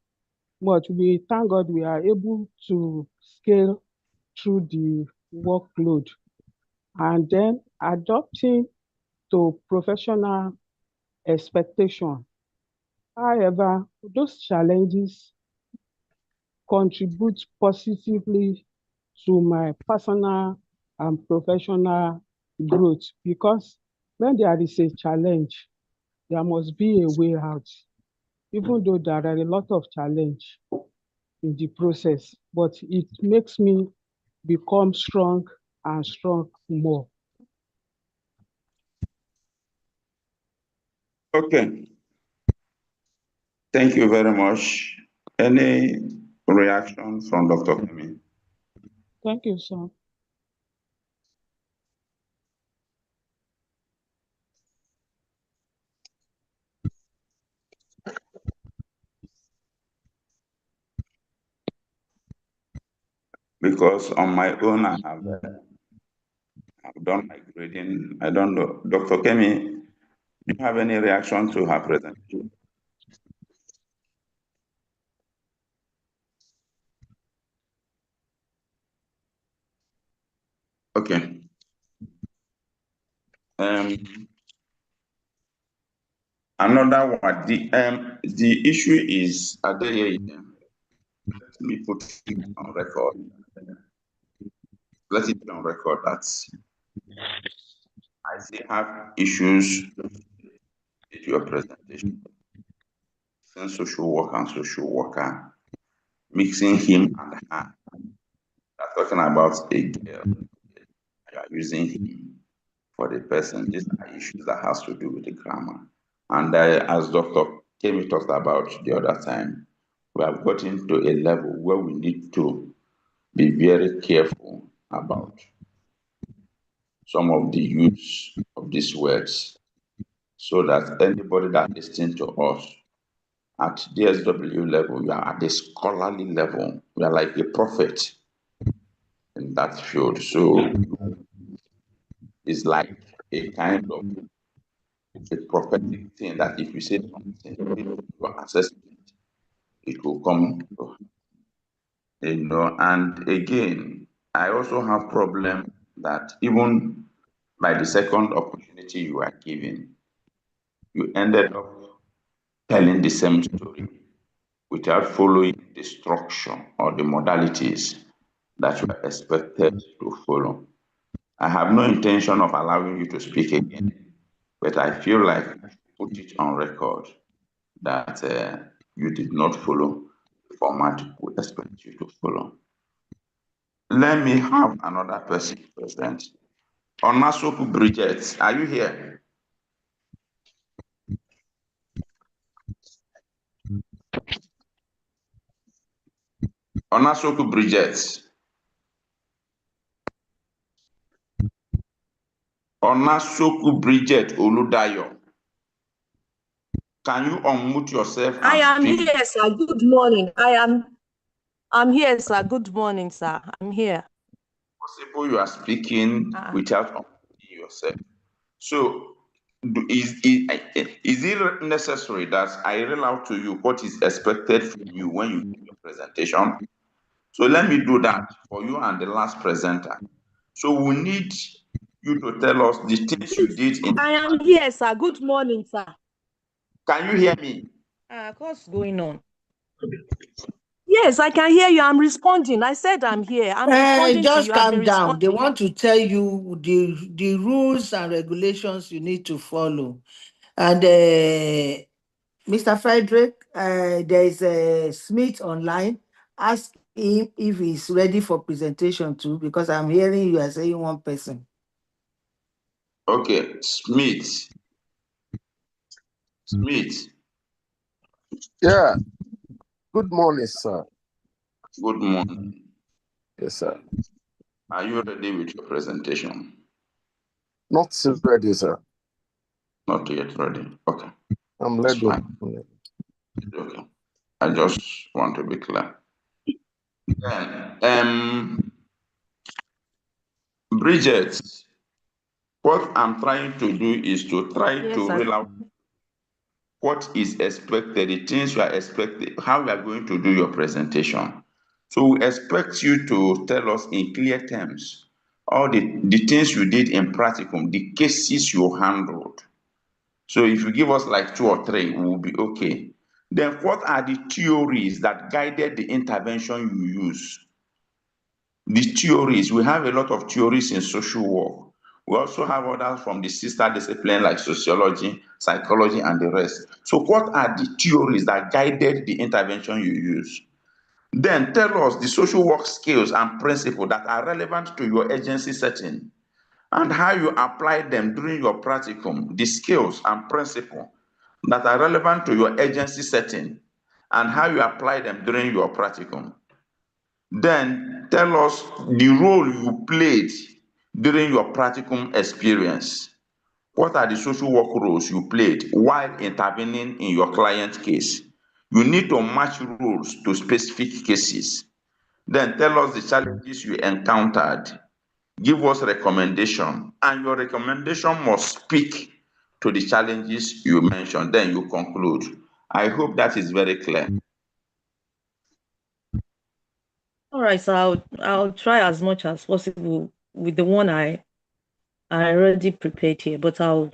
much. We thank God we are able to scale through the workload, and then adopting to professional expectation. However, those challenges contribute positively to my personal and professional growth, because when there is a challenge, there must be a way out, even though there are a lot of challenge in the process, but it makes me become strong and strong more. Okay. Thank you very much. Any reaction from Dr. Kemi? Thank you, sir. Because on my own, I've done my grading. I don't know. Dr. Kemi, do you have any reaction to her presentation? Okay. Another one, the issue is, let me put it on record. Let it be on record that I still have issues with your presentation. Since social worker and social worker, mixing him and her. You're talking about a girl. You are using him for the person. These are issues that has to do with the grammar. And as Dr. Kemi talked about the other time, we have gotten to a level where we need to be very careful about some of the use of these words, so that anybody that listens to us at DSW level, you are at the scholarly level. You are like a prophet in that field. So it's like a kind of a prophetic thing that if you say something, your assessment, it will come, And again, I also have problem that even by the second opportunity you are given, you ended up telling the same story without following the structure or the modalities that you are expected to follow. I have no intention of allowing you to speak again, but I feel like I should put it on record that you did not follow the format we expect you to follow. Let me have another person present. Onasoku Bridget, are you here? Onasoku Bridget. Onasoku Bridget Oludayo. Can you unmute yourself I and am speak? here, sir. Good morning. I'm here, sir. Good morning, sir. I'm here. Possible you are speaking without unmuting yourself. So, is it necessary that I read out to you what is expected from you when you give your presentation? So let me do that for you and the last presenter. So we need you to tell us the things you did in. I am here, sir. Good morning, sir. Can you hear me? What's going on? Yes, I can hear you. I'm responding. I said I'm here. I'm responding to Just you. calm down. They want to tell you the rules and regulations you need to follow. And Mr. Frederick, there is a Smith online. Ask him if he's ready for presentation too, because I'm hearing you are saying one person. Okay, Smith. Yeah. Good morning, sir. Good morning. Yes, sir. Are you ready with your presentation? Not still ready, sir. Not yet ready. Okay. I'm That's ready. fine. Okay. I just want to be clear. Then, Bridget, what I'm trying to do is to try to reel out what is expected, the things you are expecting, how you are going to do your presentation. So we expect you to tell us in clear terms all the things you did in practicum, the cases you handled. So if you give us like 2 or 3, we will be okay. Then what are the theories that guided the intervention you use? The theories, we have a lot of theories in social work. We also have others from the sister discipline like sociology, psychology, and the rest. So what are the theories that guided the intervention you use? Then tell us the social work skills and principles that are relevant to your agency setting and how you apply them during your practicum, the skills and principles that are relevant to your agency setting and how you apply them during your practicum. Then tell us the role you played during your practicum experience. What are the social work roles you played while intervening in your client case? You need to match roles to specific cases. Then tell us the challenges you encountered. Give us recommendation, and your recommendation must speak to the challenges you mentioned. Then you conclude. I hope that is very clear. All right, so I'll try as much as possible with the one I already prepared here, but I'll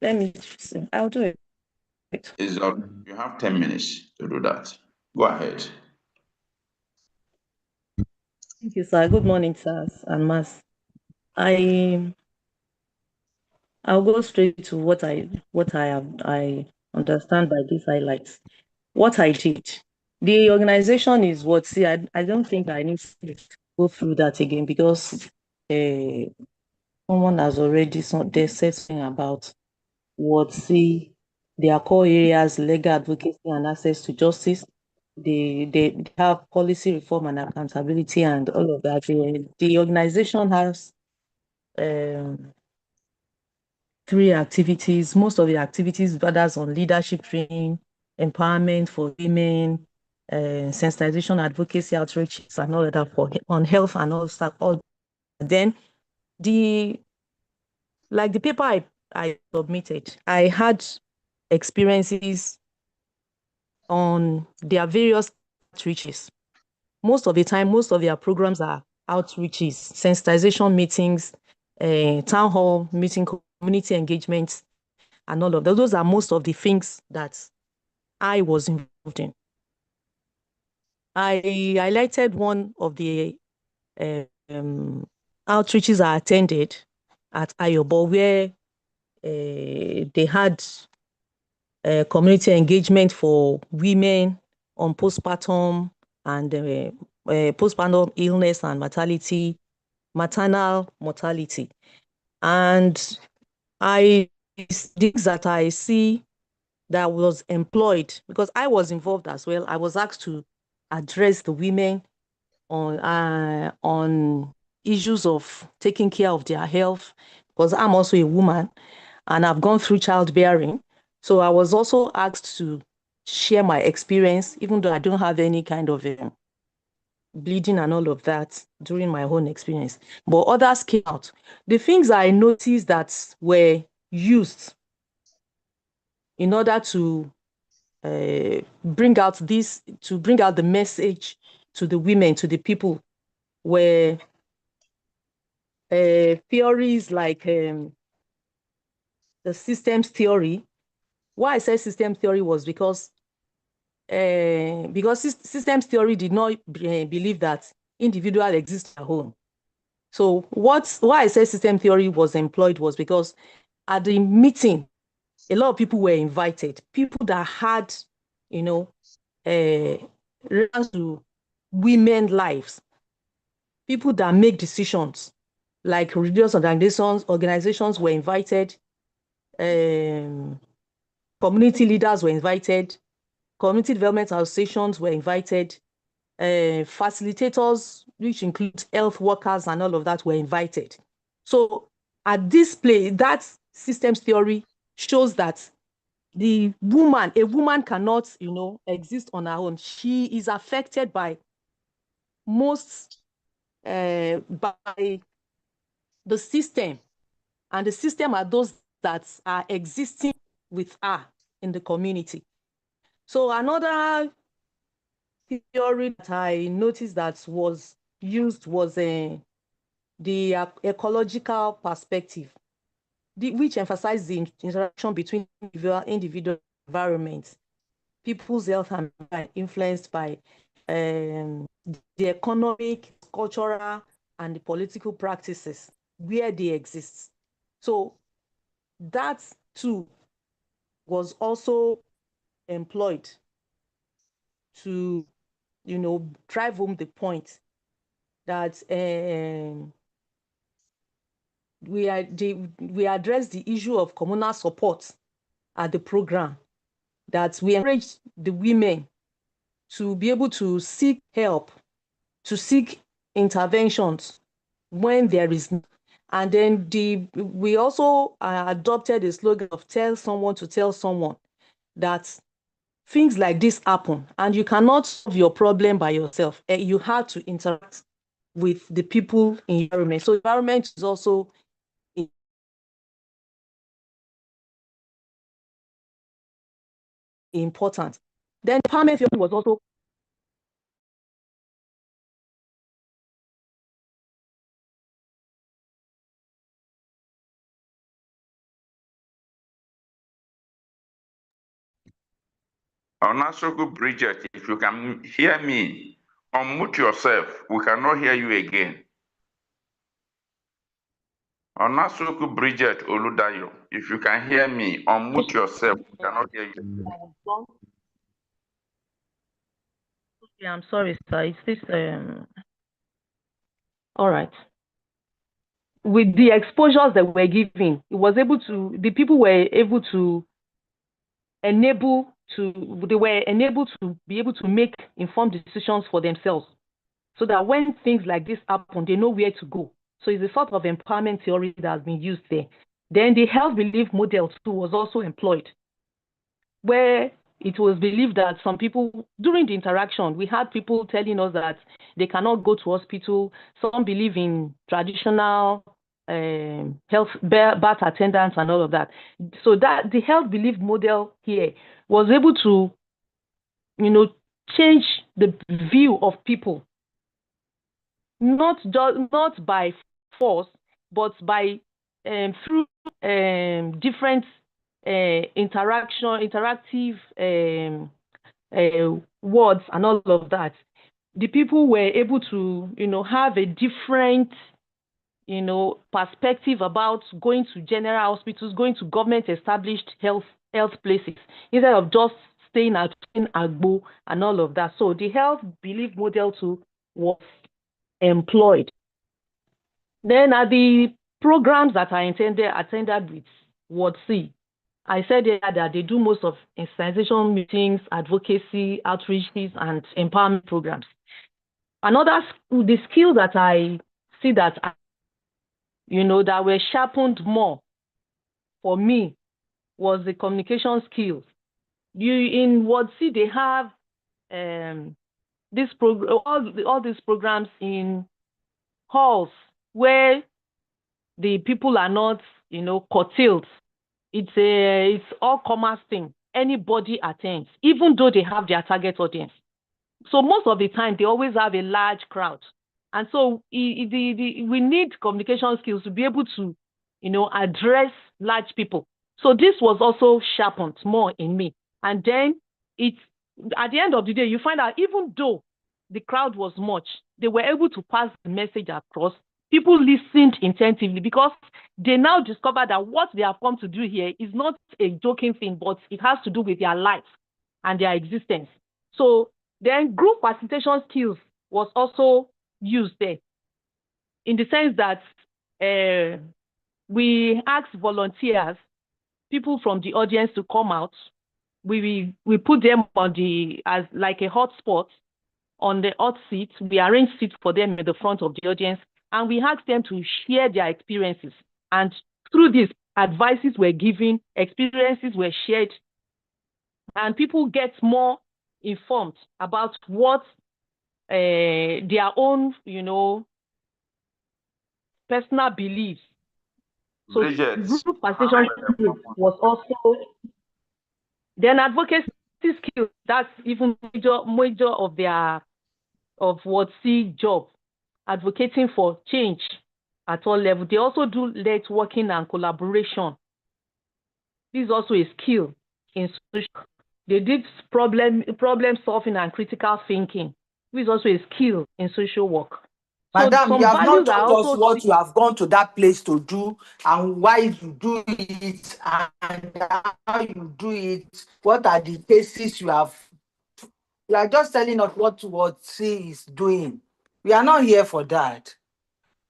do it. You have 10 minutes to do that. Go ahead. Thank you, sir. Good morning, sirs and mass. I'll go straight to what I understand by these highlights. What I did. The organization is what? See, I don't think I need to go through that again because someone has already said something about what their core areas, legal advocacy and access to justice. They have policy reform and accountability and all of that. The organization has 3 activities. Most of the activities gathers on leadership training, empowerment for women, sensitization, advocacy, outreach, and all of that on health and all stuff. Then the paper I submitted, I had experiences on their various outreaches. Most of the time, most of their programs are outreaches, sensitization meetings, town hall meeting, community engagements, and all of those. Those are most of the things that I was involved in. I highlighted one of the outreaches I attended at Ayobo, where they had community engagement for women on postpartum and postpartum illness and mortality, maternal mortality. And the things that I see that was employed, because I was involved as well, I was asked to address the women on issues of taking care of their health, because I'm also a woman and I've gone through childbearing. So I was also asked to share my experience, even though I don't have any kind of bleeding and all of that during my own experience. But others came out. The things I noticed that were used in order to bring out the message to the women, to the people, were theories like the systems theory. Why I said systems theory was because systems theory did not believe that individual exists at home. So why I said system theory was employed was because at the meeting, a lot of people were invited, people that had, relevance to women's lives, people that make decisions, like religious organizations were invited, community leaders were invited, community development associations were invited, facilitators, which include health workers and all of that, were invited. So at this place, that systems theory shows that a woman cannot, exist on her own. She is affected by by the system, and the system are those that are existing with her in the community. So another theory that I noticed that was used was the ecological perspective, which emphasizes the interaction between individual environments, people's health and influenced by the economic, cultural, and the political practices where they exist. So that too was also employed to, drive home the point that we address the issue of communal support at the program, that we encourage the women to be able to seek help, to seek interventions when there is. And then we also adopted the slogan of tell someone to tell someone, that things like this happen and you cannot solve your problem by yourself. You have to interact with the people in your environment. So environment is also important. Then empowerment theory was also Onasoku Bridget, if you can hear me, unmute yourself. We cannot hear you again. Onasoku Bridget Oludayo, if you can hear me, unmute yourself. We cannot hear you. Okay, I'm sorry, sir. Is this all right? With the exposures that we're giving, the people were able to be able to make informed decisions for themselves, so that when things like this happen, they know where to go. So it's a sort of empowerment theory that has been used there. Then the health belief model too was also employed, where it was believed that some people, during the interaction, we had people telling us that they cannot go to hospital. Some believe in traditional health birth attendants and all of that. So that the health belief model here was able to, change the view of people, not by force, but by through different interactive words and all of that. The people were able to, have a different perspective about going to general hospitals, going to government-established health places, instead of just staying at Agbo and all of that. So the health belief model too was employed. Then at the programs that I attended with Ward C, I said that they do most of sensitization meetings, advocacy, outreaches, and empowerment programs. The skill that I see that that were sharpened more for me was the communication skills. In Ward C, they have all these programs in halls where the people are not, curtailed. It's all commerce thing. Anybody attends, even though they have their target audience. So most of the time, they always have a large crowd. And so we need communication skills to be able to, address large people. So this was also sharpened more in me. And then at the end of the day, you find out even though the crowd was much, they were able to pass the message across. People listened intensively because they now discover that what they have come to do here is not a joking thing, but it has to do with their life and their existence. So then group facilitation skills was also used there, in the sense that we asked volunteers, people from the audience, to come out. We put them as like a hotspot on the hot seat. We arranged seats for them in the front of the audience, and we asked them to share their experiences. And through this, advices were given, experiences were shared, and people get more informed about what their own, personal beliefs. So group participation was also then advocacy skills. That's even major of what C job, advocating for change at all levels. They also do networking and collaboration. This is also a skill in social. They did problem solving and critical thinking, which is also a skill in social work. Madam, you have not told us what you have gone to that place to do and why you do it and how you do it. What are the cases you have? You are just telling us what C is doing. We are not here for that.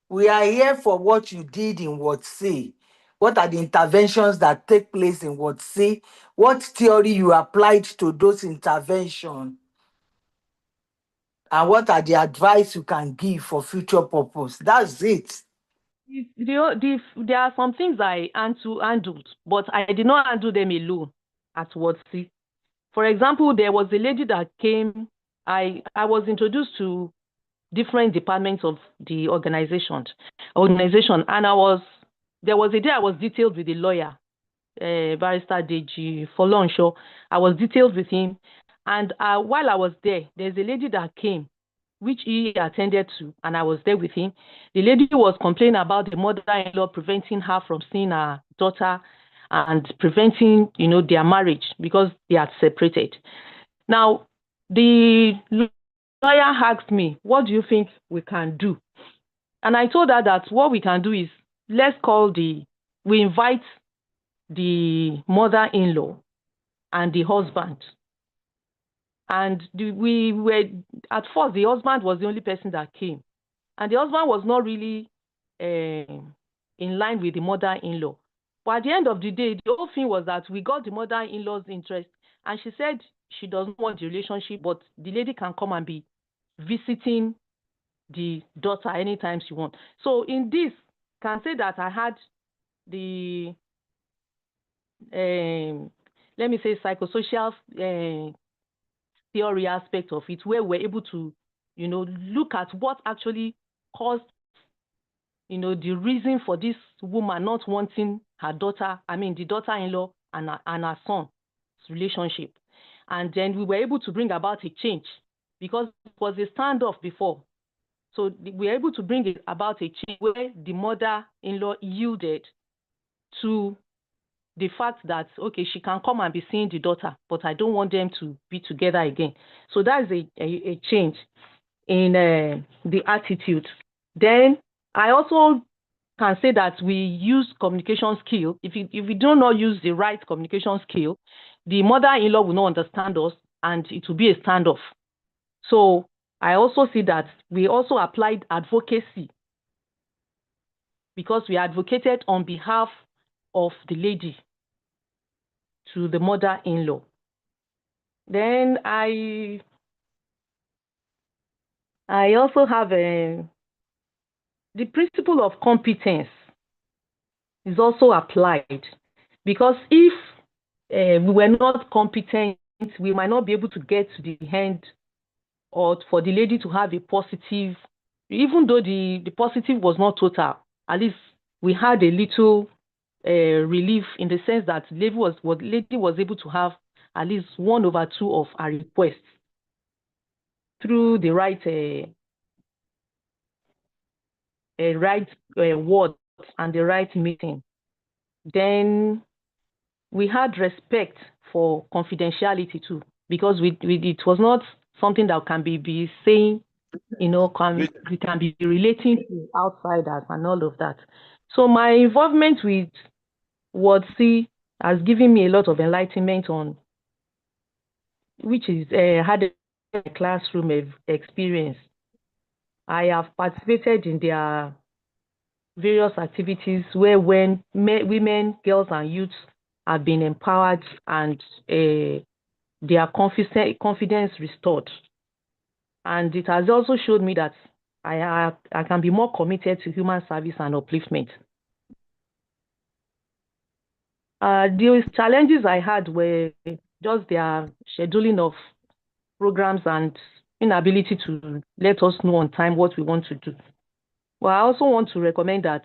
We are here for what you did in Ward C. What are the interventions that take place in Ward C? What theory you applied to those interventions? And what are the advice you can give for future purpose? That's it. There are some things I handled, but I did not handle them alone at Ward C. For example, there was a lady that came. I was introduced to different departments of the organization, and there was a day I was detailed with a lawyer, Barrister Deji Folonsho. I was detailed with him, and while I was there, there's a lady that came, which he attended to, and I was there with him. The lady was complaining about the mother-in-law preventing her from seeing her daughter and preventing, their marriage because they had separated. Now, the lawyer asked me, what do you think we can do? And I told her that what we can do is, we invite the mother-in-law and the husband. And at first, the husband was the only person that came. And the husband was not really in line with the mother-in-law. But at the end of the day, the whole thing was that we got the mother-in-law's interest. And she said she doesn't want the relationship, but the lady can come and be visiting the daughter anytime she wants. So in this, can say that I had the, let me say, psychosocial theory aspect of it, where we're able to, look at what actually caused, the reason for this woman not wanting her daughter, the daughter-in-law and her son's relationship. And then we were able to bring about a change because it was a standoff before. So we were able to bring about a change where the mother-in-law yielded to the fact that, okay, she can come and be seeing the daughter, but I don't want them to be together again. So that is a change in the attitude. Then I also can say that we use communication skill. If we do not use the right communication skill, the mother-in-law will not understand us and it will be a standoff. So I also see that we also applied advocacy because we advocated on behalf of the lady to the mother-in-law. Then I also have the principle of competence is also applied because if we were not competent, we might not be able to get to the end or for the lady to have a positive, even though the positive was not total, at least we had a little relief in the sense that the lady was able to have at least 1/2 of her requests through the right words and the right meeting. Then we had respect for confidentiality too, because it was not something that can be saying, we can be relating to outsiders and all of that. So my involvement with Ward C has given me a lot of enlightenment on, which is had a classroom experience. I have participated in their various activities where when women, girls, and youths have been empowered and their confidence restored. And it has also showed me that I can be more committed to human service and upliftment. The challenges I had were just their scheduling of programs and inability to let us know on time what we want to do. Well, I also want to recommend that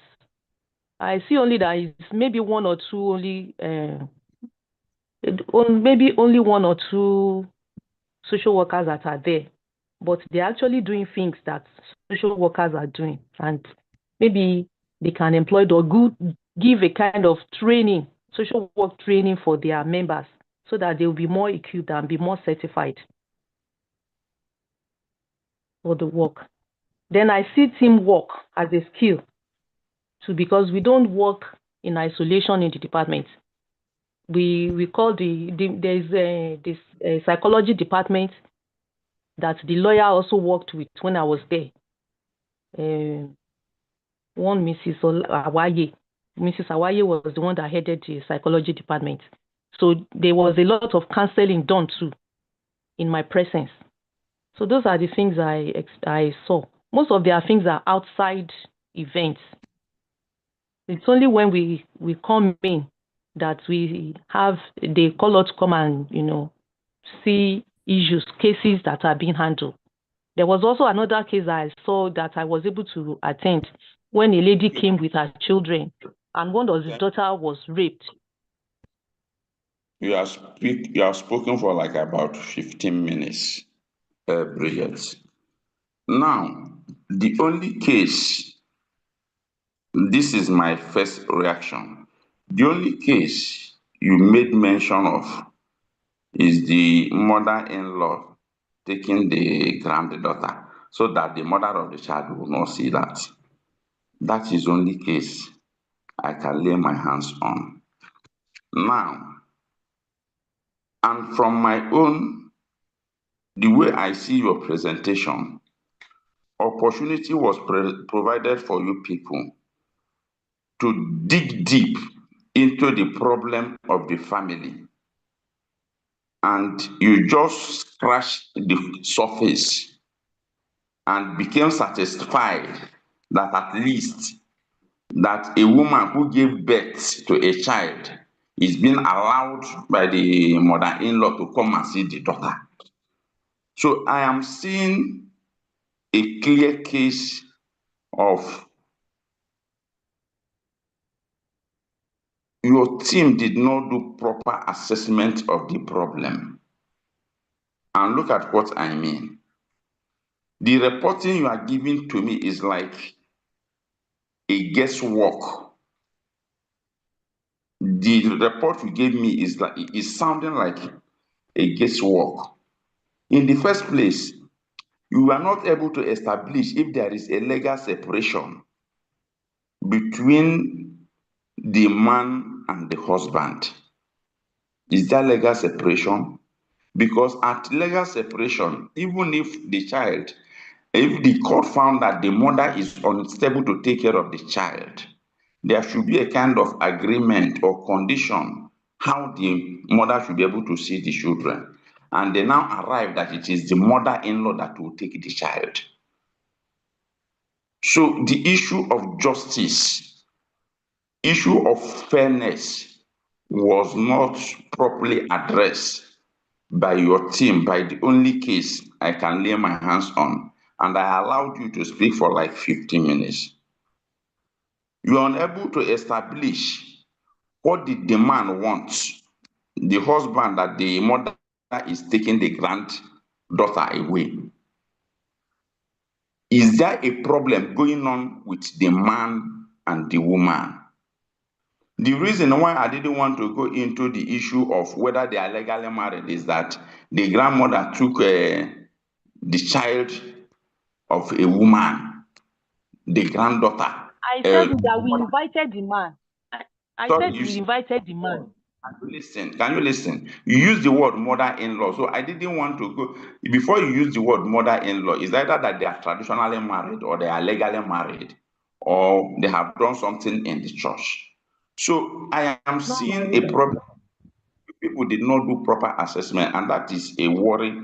I see only that it's maybe one or two only, maybe only one or two social workers that are there, but they're actually doing things that social workers are doing, and maybe they can employ or give a kind of training, social work training for their members, so that they will be more equipped and be more certified for the work. Then I see teamwork as a skill too, because we don't work in isolation in the department. We call there's this psychology department that the lawyer also worked with when I was there. One Mrs. Awaye. Mrs. Awaye was the one that headed the psychology department. So there was a lot of counseling done too in my presence. So those are the things I saw. Most of their things are outside events. It's only when we come in that they call us to come and, see issues, cases that are being handled. There was also another case I saw that I was able to attend when a lady came with her children and one of his daughter was raped. You have spoken for like about 15 minutes, Bridget. Now, the only case, this is my first reaction. The only case you made mention of is the mother-in-law taking the granddaughter so that the mother of the child will not see that. That is the only case I can lay my hands on. Now, and from my own, the way I see your presentation, opportunity was provided for you people to dig deep into the problem of the family. And you just scratched the surface and became satisfied that at least that a woman who gave birth to a child is being allowed by the mother-in-law to come and see the daughter. So I am seeing a clear case of your team did not do proper assessment of the problem. And look at what I mean. The reporting you are giving to me is like a guesswork. The report you gave me is sounding like a guesswork. In the first place, you are not able to establish if there is a legal separation between the man and the husband? Is there legal separation? Because at legal separation, even if the court found that the mother is unstable to take care of the child, there should be a kind of agreement or condition how the mother should be able to see the children. And they now arrive that it is the mother-in-law that will take the child. So the issue of justice, issue of fairness was not properly addressed by your team, by the only case I can lay my hands on. And I allowed you to speak for like 15 minutes. You are unable to establish what did the man want, the husband, that the mother is taking the granddaughter away. Is there a problem going on with the man and the woman? The reason why I didn't want to go into the issue of whether they are legally married is that the grandmother took the child of a woman, the granddaughter. I said that we invited the man. I Sorry, said we invited the man. Can you listen? You use the word mother-in-law, so I didn't want to go. Before you use the word mother-in-law, is either that they are traditionally married or they are legally married or they have done something in the church. So I am seeing a problem. People did not do proper assessment, and that is a worry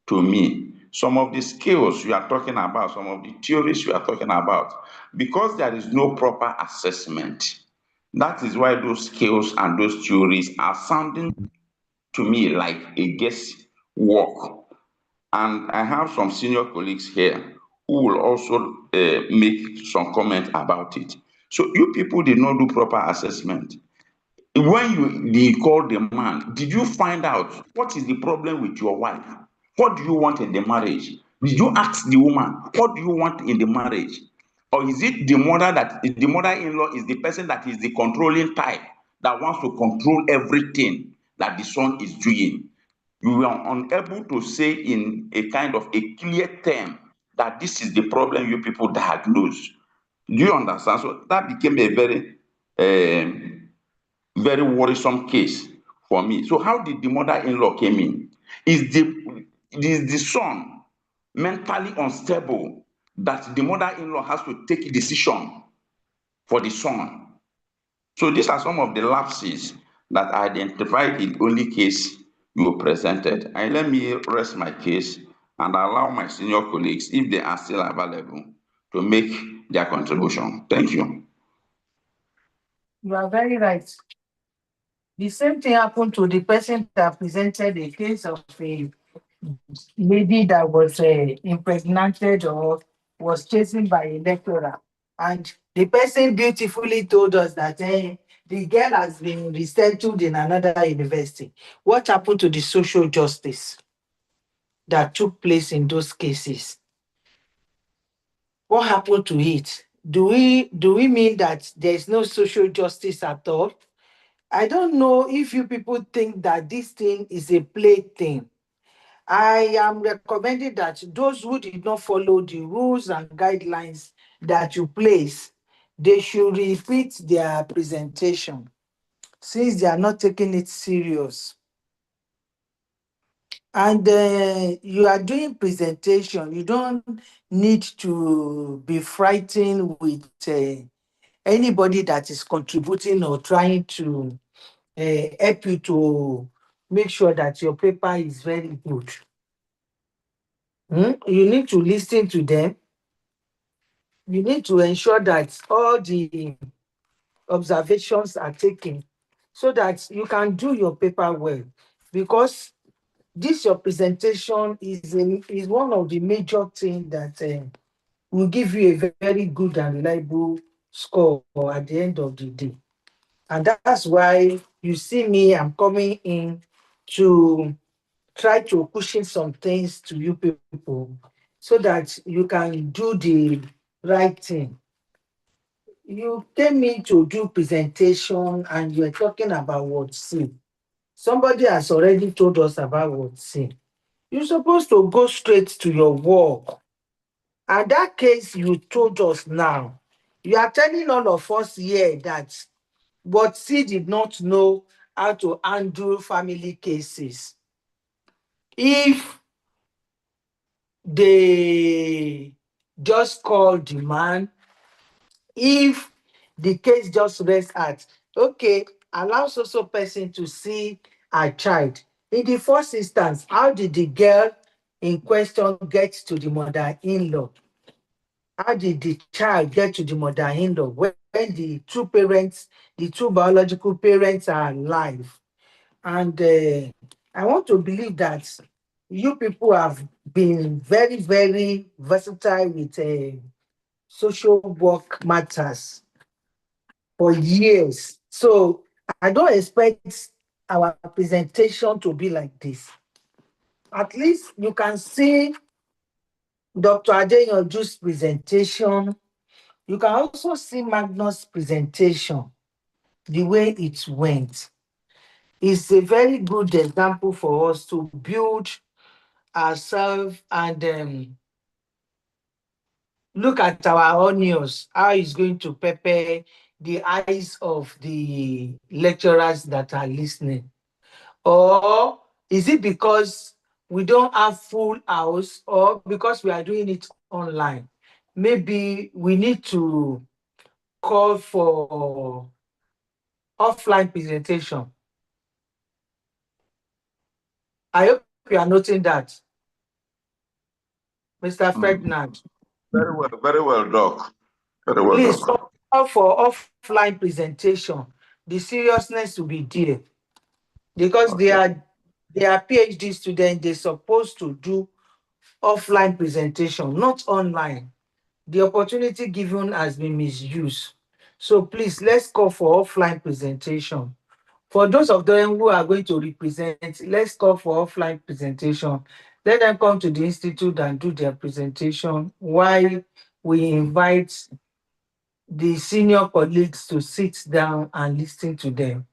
to me. Some of the skills you are talking about, some of the theories you are talking about, because there is no proper assessment, that is why those skills and those theories are sounding to me like a guesswork. And I have some senior colleagues here who will also make some comment about it. So you people did not do proper assessment. When they called the man, did you find out what is the problem with your wife? What do you want in the marriage? Did you ask the woman, what do you want in the marriage? Or is it the mother-in-law is the person that is the controlling type that wants to control everything that the son is doing? You were unable to say in a kind of a clear term that this is the problem you people diagnose. Do you understand? So that became a very worrisome case for me. So how did the mother-in-law came in? Is the son mentally unstable that the mother-in-law has to take a decision for the son? So these are some of the lapses that I identified in the only case you presented. And let me rest my case and allow my senior colleagues, if they are still available, to make their contribution. Thank you. You are very right. The same thing happened to the person that presented a case of a lady that was impregnated or was chasing by a lecturer. And the person beautifully told us that the girl has been resettled in another university. What happened to the social justice that took place in those cases? What happened to it? Do we mean that there is no social justice at all? I don't know if you people think that this thing is a play thing. I am recommending that those who did not follow the rules and guidelines that you place, they should repeat their presentation since they are not taking it serious. And you are doing presentation, you don't need to be frightened with anybody that is contributing or trying to help you to make sure that your paper is very good. You need to listen to them. You need to ensure that all the observations are taken so that you can do your paper well. Because this your presentation is one of the major things that will give you a very good and reliable score at the end of the day. And that's why you see me, I'm coming in to try to pushing some things to you people so that you can do the right thing. You came in to do presentation and you're talking about word C. Somebody has already told us about word C. You're supposed to go straight to your work. And that case you told us now You are telling all of us here that but C did not know how to handle family cases. If they just call the man, if the case just rests at, okay, allow so person to see a child. In the first instance, how did the girl in question get to the mother-in-law? How did the child get to the mother-in-law when the two parents, the two biological parents are alive? And I want to believe that you people have been very, very versatile with social work matters for years. So I don't expect our presentation to be like this. At least you can see Dr. Adeyanju's presentation. You can also see Magnus' presentation, the way it went. It's a very good example for us to build ourselves and look at our onions, how it's going to pepper the eyes of the lecturers that are listening. Or is it because we don't have full house or because we are doing it online? Maybe we need to call for offline presentation. I hope you are noting that, Mr. Ferdinand. Very well, Doc. Very well, Please Doc. call for offline presentation. The seriousness will be there because Okay. they are PhD students. They're supposed to do offline presentation, not online. The opportunity given has been misused. So please, let's call for offline presentation. For those of them who are going to represent, let's call for offline presentation. Let them come to the institute and do their presentation while we invite the senior colleagues to sit down and listen to them.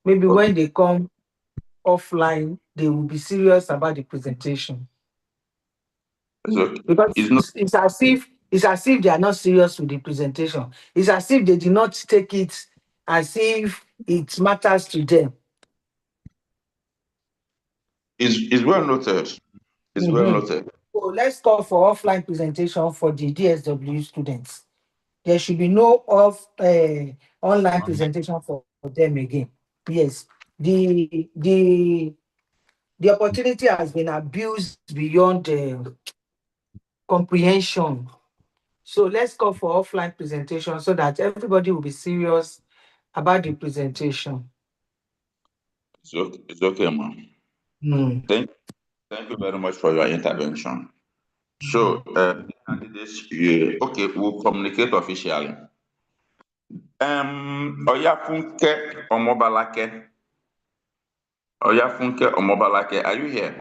Maybe Okay. when they come offline, they will be serious about the presentation. Because It's not. it's as if they are not serious with the presentation. It's as if they did not take it as if it matters to them. It's well noted. It's well Mhm. noted. So let's call for offline presentation for the DSW students. There should be no online presentation for them again. Yes, the opportunity has been abused beyond comprehension. So let's call for offline presentation so that everybody will be serious about the presentation. It's okay, ma'am. Mm. Thank you very much for your intervention. So, candidates, okay, we'll communicate officially. Oyafunke Omobalake. Oyafunke Omobalake, are you here?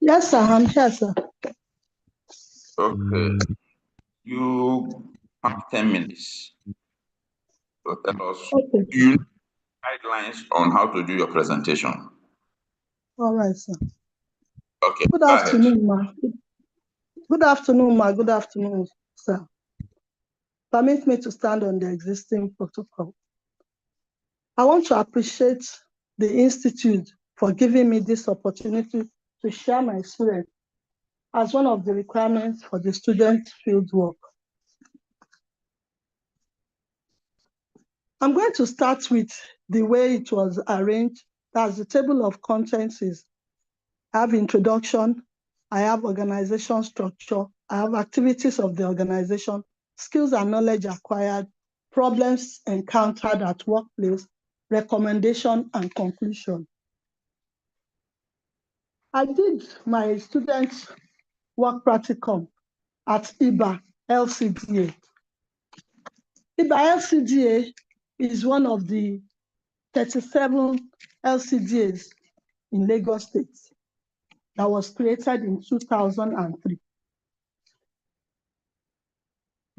Yes, sir, I'm here, sir. Okay. You have 10 minutes to tell us Okay. guidelines on how to do your presentation. All right, sir. Okay, Good go ahead. afternoon, ma. Good afternoon, ma. Good afternoon, sir. Permit me to stand on the existing protocol. I want to appreciate the Institute for giving me this opportunity to share my experience as one of the requirements for the student field work. I'm going to start with the way it was arranged. That's the table of contents is, I have introduction, I have organization structure, I have activities of the organization, skills and knowledge acquired, problems encountered at workplace, recommendation and conclusion. I did my students' work practicum at IBA LCDA. IBA LCDA is one of the 37 LCDAs in Lagos State that was created in 2003.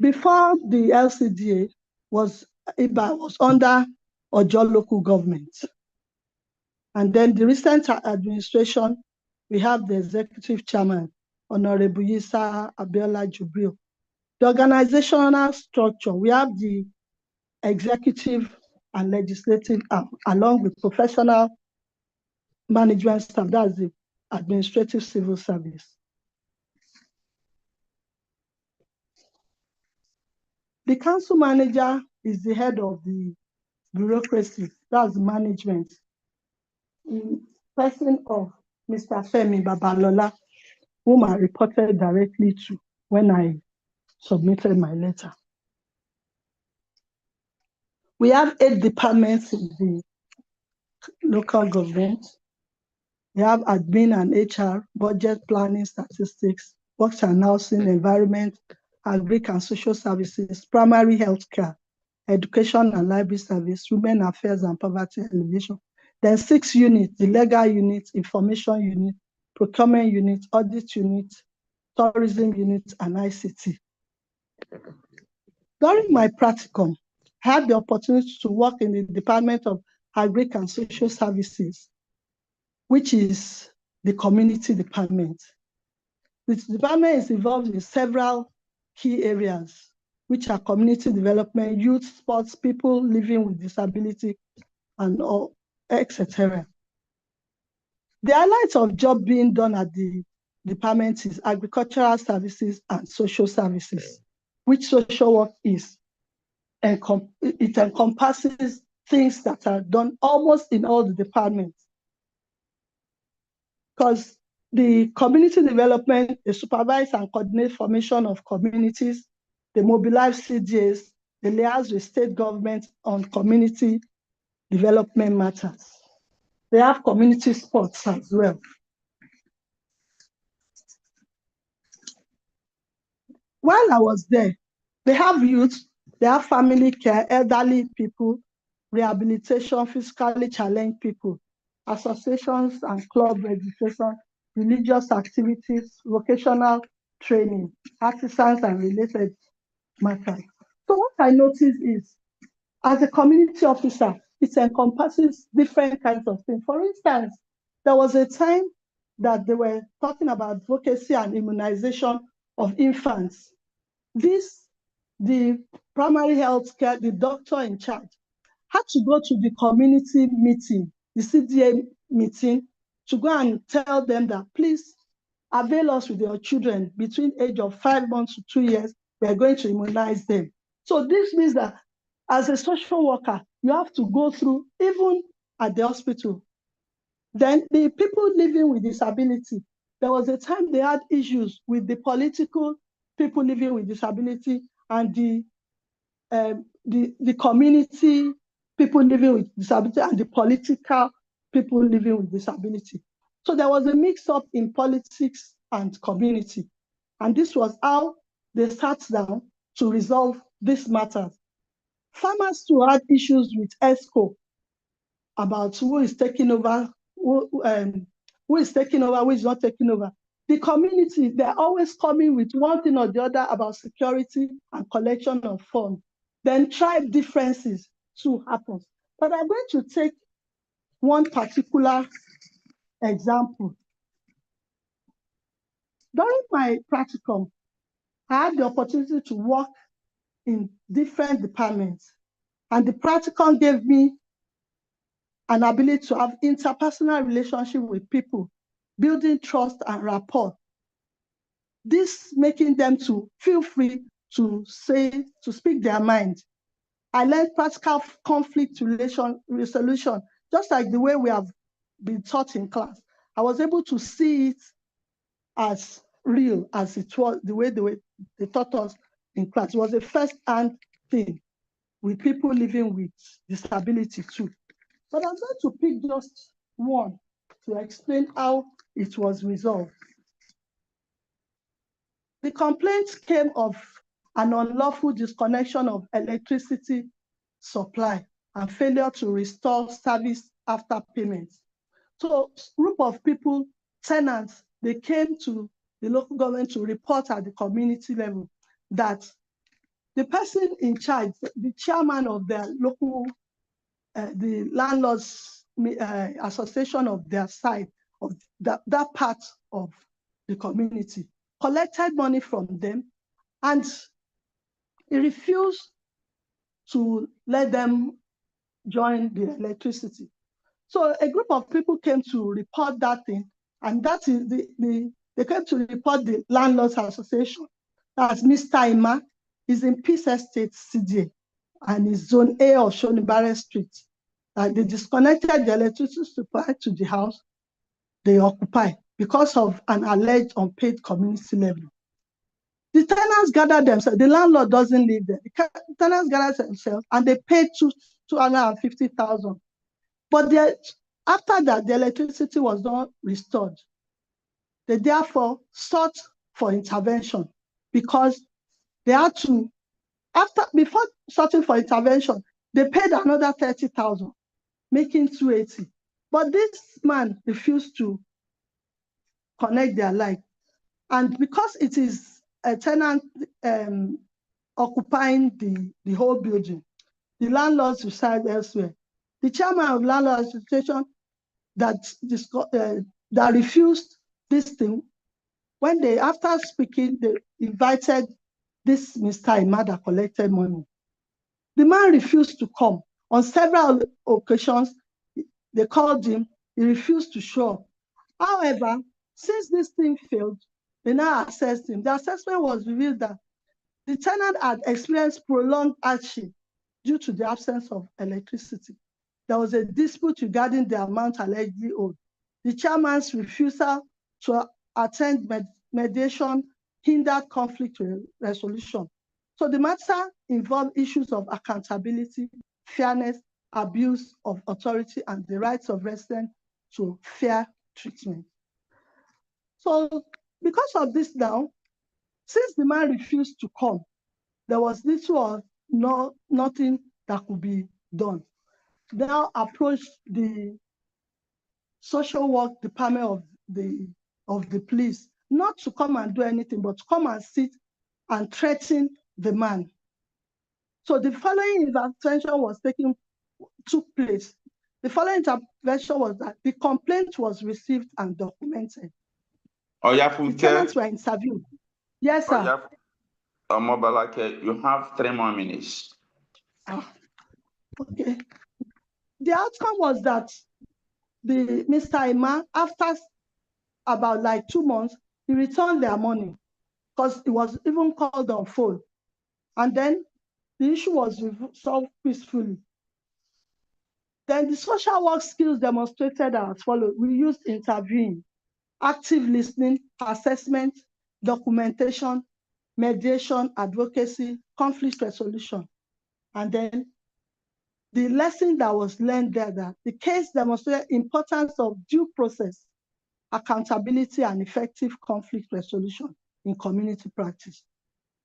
Before the LCDA IBA was under Ojo local government. And then the recent administration, we have the executive chairman, Honorable Yisa Abiola Jubril. The organizational structure, we have the executive and legislative arm, along with professional management staff, that's the administrative civil service. The council manager is the head of the bureaucracy, that's management, in person of Mr. Femi Babalola, whom I reported directly to when I submitted my letter. We have 8 departments in the local government. We have admin and HR, budget planning, statistics, works and housing, environment, agric and social services, primary health care, education and library service, women affairs and poverty alleviation. Then 6 units, the legal unit, information unit, procurement unit, audit unit, tourism unit, and ICT. During my practicum, I had the opportunity to work in the Department of Agric and Social Services, which is the community department. This department is involved in several key areas, which are community development, youth, sports, people living with disability, and all, etc. The highlights of job being done at the department is agricultural services and social services, which social work is. It encompasses things that are done almost in all the departments. Because the community development, they supervise and coordinate formation of communities, they mobilize CDAs, they liaise with state government on community development matters. They have community sports as well. While I was there, they have youth, they have family care, elderly people, rehabilitation, physically challenged people, associations and club registration, religious activities, vocational training, artisans and related matters. So what I noticed is, as a community officer, it encompasses different kinds of things. For instance, there was a time that they were talking about advocacy and immunization of infants. The primary health care, the doctor in charge, had to go to the community meeting, the CDA meeting, to go and tell them that, please avail us with your children between age of 5 months to 2 years, we are going to immunize them. So this means that as a social worker, you have to go through, even at the hospital. Then the people living with disability, there was a time they had issues with the political people living with disability and the community people living with disability and the political people living with disability. So there was a mix-up in politics and community. And this was how they sat down to resolve these matters. Farmers too had issues with ESCO about who is taking over, who is taking over, who is not taking over. The community, they're always coming with one thing or the other about security and collection of funds. Then tribe differences too happens. But I'm going to take one particular example. During my practicum, I had the opportunity to work in different departments. And the practicum gave me an ability to have interpersonal relationship with people, building trust and rapport. This making them to feel free to speak their mind. I learned practical conflict resolution, just like the way we have been taught in class. I was able to see it as real as it was, the way they taught us in class. It was a first-hand thing with people living with disability too. But I'm going to pick just one to explain how it was resolved. The complaint came of an unlawful disconnection of electricity supply and failure to restore service after payment. So a group of people, tenants, they came to the local government to report at the community level that the person in charge, the chairman of their local, the landlords association of their side, of that part of the community, collected money from them and he refused to let them join the electricity. So a group of people came to report that thing, and that is they came to report the Landlords Association. That's Mr. Ima, is in Peace Estate, CDA, and is Zone A of Shonibare Street. They disconnected the electricity supply to the house they occupy because of an alleged unpaid community levy. The tenants gathered themselves. The landlord doesn't live there. The tenants gathered themselves and they paid 250,000. But after that, the electricity was not restored. They therefore sought for intervention because they had to, before searching for intervention, they paid another 30,000, making 280. But this man refused to connect their light. And because it is a tenant occupying the whole building, the landlords reside elsewhere. The chairman of Landlords Association that refused this thing, when they, after speaking, they invited this Mr. Ima that collected money. The man refused to come. On several occasions, they called him, he refused to show up. However, since this thing failed, they now assessed him. The assessment was revealed that the tenant had experienced prolonged hardship due to the absence of electricity. There was a dispute regarding the amount allegedly owed. The chairman's refusal to attend mediation hindered conflict resolution. So the matter involved issues of accountability, fairness, abuse of authority, and the rights of residents to fair treatment. So because of this now, since the man refused to come, there was little or nothing that could be done. Now approached the social work department of the police, not to come and do anything, but to come and sit and threaten the man. So the following intervention took place. The following intervention was that the complaint was received and documented. The tenants were interviewed. Yes, sir. Mobalake, you have 3 more minutes. Okay. The outcome was that Mr. Ima, after about like 2 months, he returned their money because it was even called on phone. And then the issue was solved peacefully. Then the social work skills demonstrated are as follows. We used interviewing, active listening, assessment, documentation, mediation, advocacy, conflict resolution. And then the lesson that was learned there, that the case demonstrated importance of due process, accountability, and effective conflict resolution in community practice.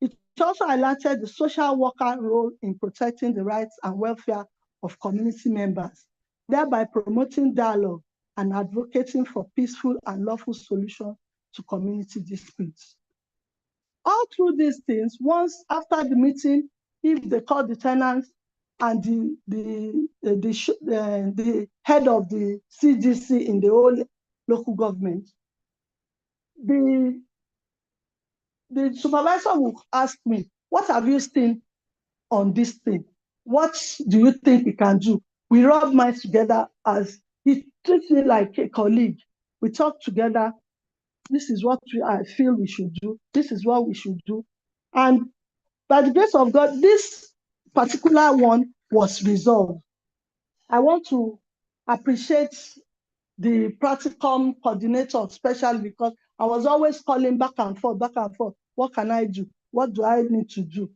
It also highlighted the social worker role in protecting the rights and welfare of community members, thereby promoting dialogue and advocating for peaceful and lawful solutions to community disputes. All through these things, once after the meeting, if they call the tenants and the head of the CGC in the whole local government, the supervisor will ask me, what have you seen on this thing? What do you think we can do? We rub minds together, as he treats me like a colleague. We talk together. This is what I feel we should do. This is what we should do. And by the grace of God, this particular one was resolved. I want to appreciate the Practicum coordinator, especially because I was always calling back and forth. What can I do? What do I need to do?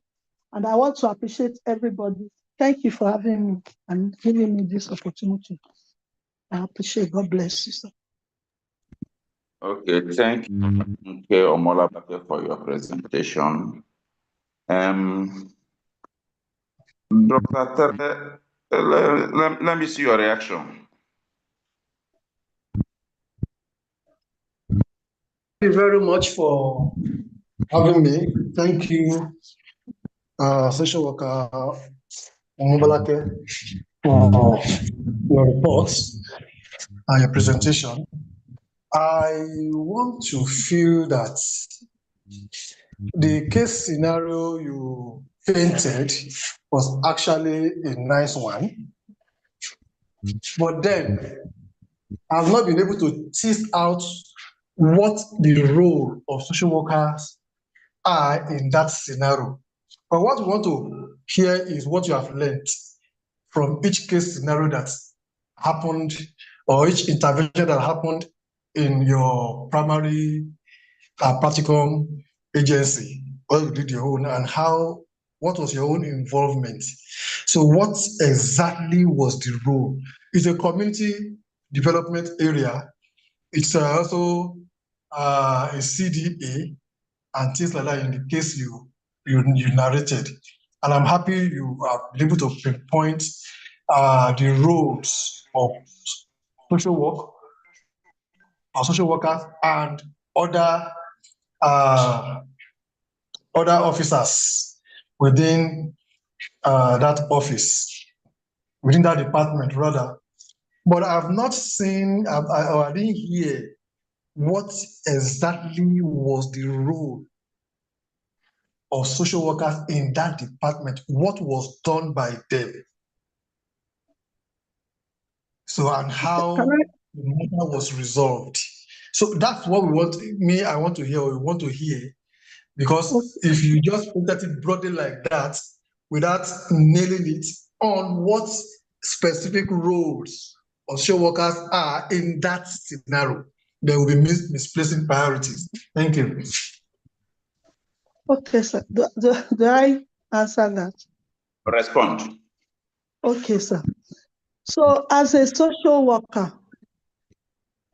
And I want to appreciate everybody. Thank you for having me and giving me this opportunity. I appreciate. God bless you, sir. Okay, thank you, Omolabake, for your presentation. Dr. Tere, let me see your reaction. Thank you very much for having me. Thank you, social worker Mobalake, for your reports and your presentation. I want to feel that the case scenario you painted was actually a nice one. But then I've not been able to tease out what the role of social workers are in that scenario. But what we want to hear is what you have learned from each case scenario that happened or each intervention that happened in your primary practicum agency, or you did your own, and what was your own involvement? So what exactly was the role? It's a community development area. It's also a CDA and things like that in the case you narrated. And I'm happy you are able to pinpoint the roles of social work or social workers and other uh, other officers within that office, within that department rather. But I've not seen, I didn't hear what exactly was the role of social workers in that department, what was done by them. So, and how the matter was resolved. So that's what I want to hear, or we want to hear, because if you just put it broadly like that, without nailing it on what specific roles of social workers are in that scenario, they will be misplacing priorities. Thank you. Okay, sir. Do I answer that? Respond. Okay, sir. So as a social worker,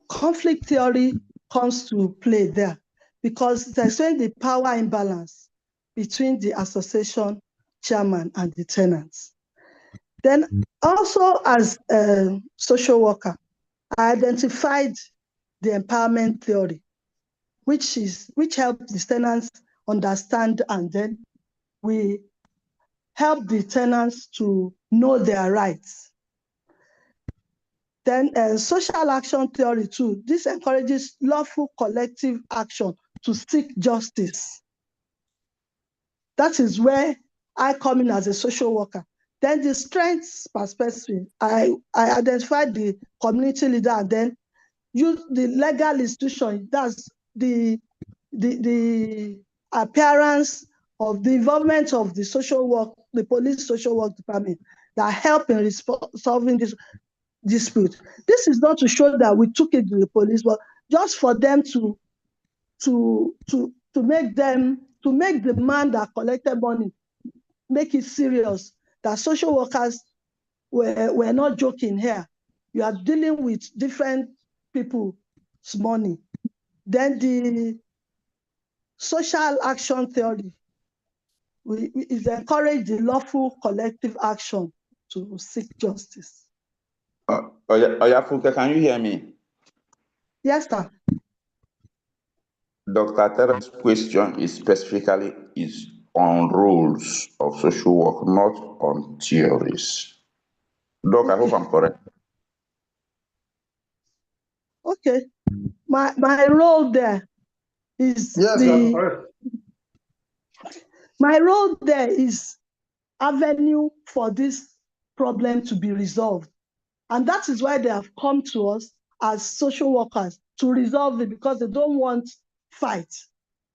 conflict theory comes to play there because there's the power imbalance between the association chairman and the tenants. Then also as a social worker, I identified the empowerment theory, which helps the tenants understand, and then we help the tenants to know their rights. Then social action theory too. This encourages lawful collective action to seek justice. That is where I come in as a social worker. Then the strengths perspective, I identified the community leader and then use the legal institution. That's the appearance of the involvement of the social work, the police social work department that help in solving this dispute. This is not to show that we took it to the police, but just for them to make the man that collected money make it serious, that social workers were not joking here. You are dealing with different people's money. Then the social action theory is encourage the lawful collective action to seek justice. Oyafunke, can you hear me? Yes, sir. Dr. Tere's question is specifically on roles of social work, not on theories. Doc, I hope I'm correct. Okay. My role there is my role there is avenue for this problem to be resolved. And that is why they have come to us as social workers to resolve it, because they don't want fight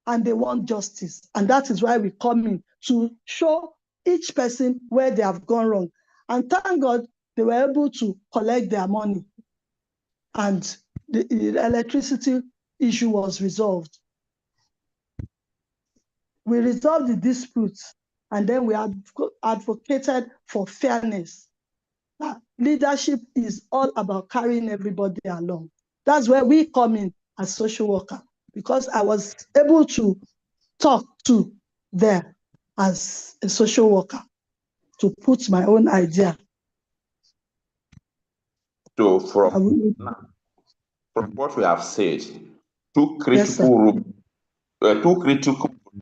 and they want justice. And that is why we come in to show each person where they have gone wrong. And thank God they were able to collect their money and the electricity issue was resolved. We resolved the disputes and then we advocated for fairness. Leadership is all about carrying everybody along. That's where we come in as social worker, because I was able to talk to there as a social worker to put my own idea. So from what we have said, two critical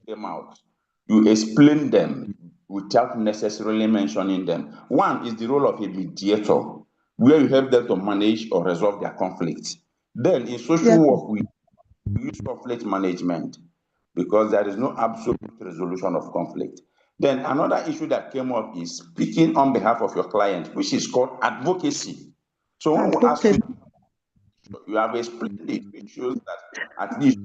came out. You explain them without necessarily mentioning them. One is the role of a mediator, where you help them to manage or resolve their conflicts. Then in social work, we use conflict management because there is no absolute resolution of conflict. Then another issue that came up is speaking on behalf of your client, which is called advocacy. So when we ask you, you have explained it, which shows that at least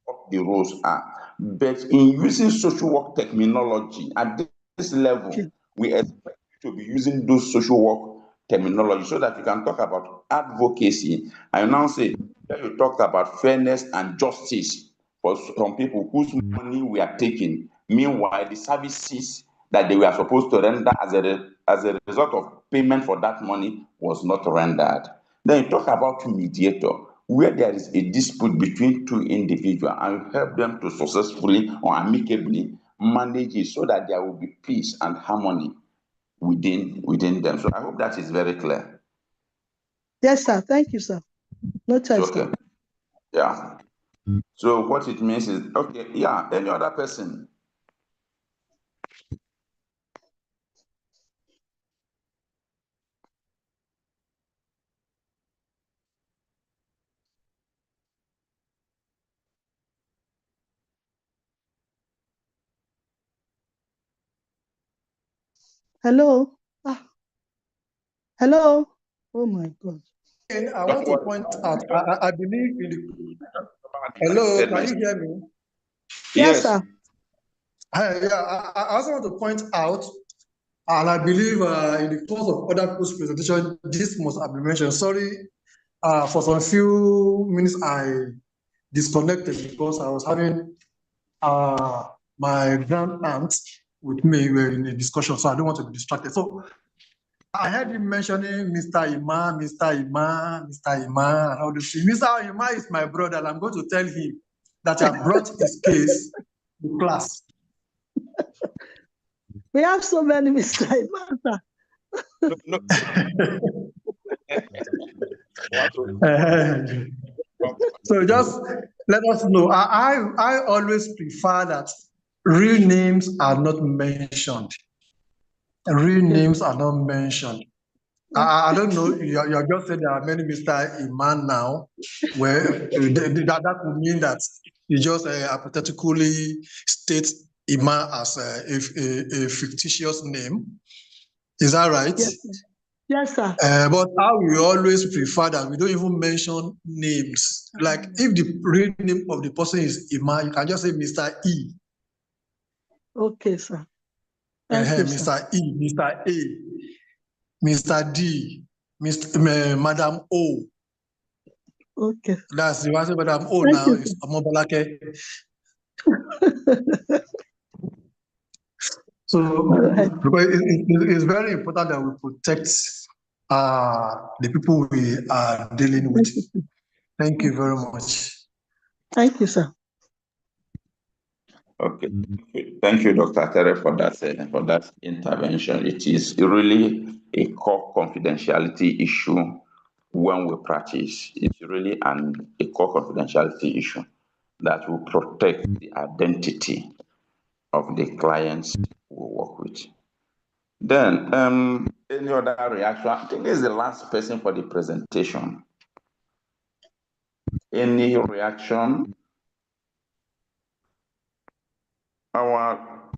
what the roles are. But in using social work terminology at this level, we expect you to be using those social work terminology so that you can talk about advocacy. I now say that you talked about fairness and justice for some people whose money we are taking. Meanwhile, the services that they were supposed to render as a result of payment for that money was not rendered. Then you talk about mediator, where there is a dispute between two individuals and help them to successfully or amicably manage it so that there will be peace and harmony within them. So I hope that is very clear. Yes, sir. Thank you, sir. Noted, Okay. sir. Yeah. So what it means is, okay, yeah, any other person? Hello? Hello? Oh my God. And I want to point out, I believe in the, hello, can you hear me? Yes, sir. I also want to point out, and I believe in the course of other people's presentation, this must have been mentioned. Sorry, for some few minutes I disconnected because I was having my grand aunt with me. We were in a discussion, so I don't want to be distracted. So I heard him mentioning Mr. Ima, Mr. Ima, Mr. Ima, and all this. Mr. Ima is my brother, and I'm going to tell him that I brought his case to class. We have so many Mr. Imanta. So just let us know. I always prefer that real names are not mentioned. Real names are not mentioned. I don't know. You just said there are many Mr. Iman now, where that would mean that you just hypothetically state Iman as a fictitious name. Is that right? Yes, sir. Yes, sir. But how we always prefer that we don't even mention names. Like if the real name of the person is Iman, you can just say Mr. E. Okay, sir. Thank you, sir. Mr. E, Mr. A, Mr. D, Madam O. Okay. That's the answer, Madam O Thank now you, is Omobalake. So, because it's very important that we protect the people we are dealing with. Thank you very much. Thank you, sir. Okay, thank you, Dr. Tere, for that intervention. It is really a core confidentiality issue when we practice. It's really a core confidentiality issue that will protect the identity of the clients we work with. Then, any other reaction? I think this is the last person for the presentation. Any reaction? Our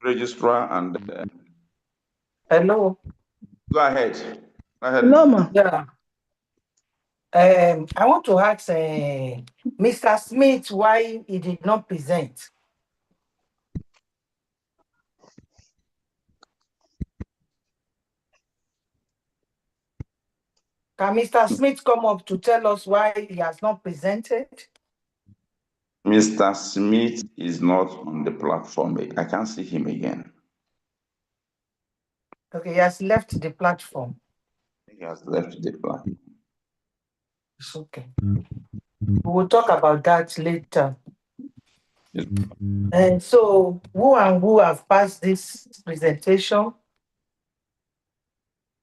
registrar and Hello. go ahead. Hello, ma. Yeah. I want to ask Mr. Smith why he did not present. Can Mr. Smith come up to tell us why he has not presented? Mr. Smith is not on the platform. I can't see him again. Okay, he has left the platform. He has left the platform. It's okay. We will talk about that later. And so, who and who have passed this presentation?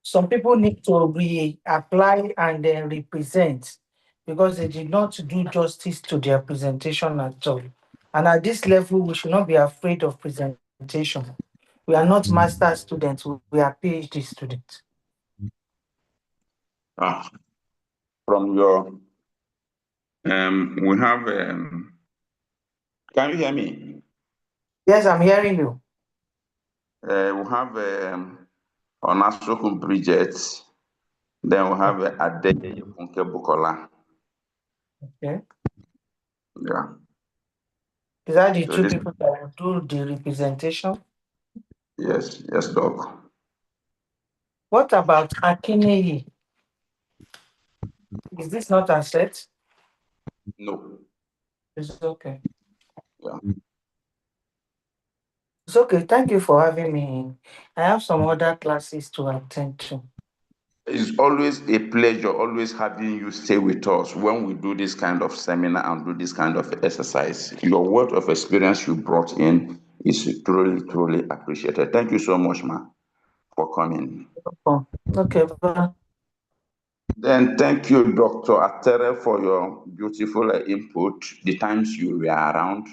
Some people need to reapply and then represent because they did not do justice to their presentation at all. And at this level, we should not be afraid of presentation. We are not master students, we are PhD students. From your, we have, can you hear me? Yes, I'm hearing you. We have Onasokun Bridget. Then we have Adeye Funke Bukola. Okay. Yeah. Is that the So two this, people that will do the representation? yes, Doc. What about Akineyi? Is this not a set? No. It's okay. Yeah. It's okay. Thank you for having me. I have some other classes to attend to. It's always a pleasure, always having you stay with us when we do this kind of seminar and do this kind of exercise. Your wealth of experience you brought in is truly, truly appreciated. Thank you so much, ma, for coming. Oh, okay. Bye. Then thank you, Dr. Atere, for your beautiful input, the times you were around.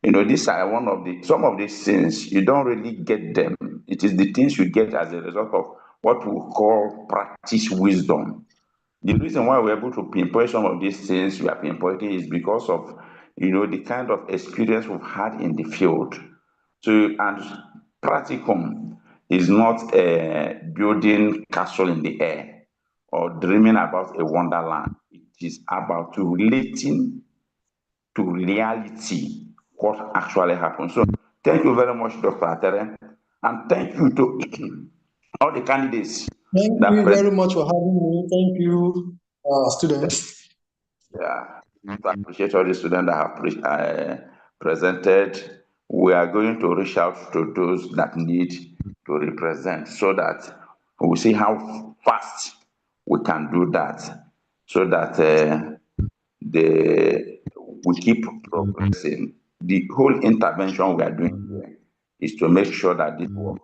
You know, these are some of these things, you don't really get them. It is the things you get as a result of what we call practice wisdom. The reason why we're able to pinpoint some of these things we are pinpointing is because of, the kind of experience we've had in the field. So, and practicum is not building castle in the air or dreaming about a wonderland. It is about relating to reality what actually happened. So, thank you very much, Dr. Atere, and thank you to all the candidates Thank that you very much for having me. Thank you, students. Yeah, I appreciate all the students that have presented. We are going to reach out to those that need to represent so that we see how fast we can do that so that we keep progressing. The whole intervention we are doing here is to make sure that your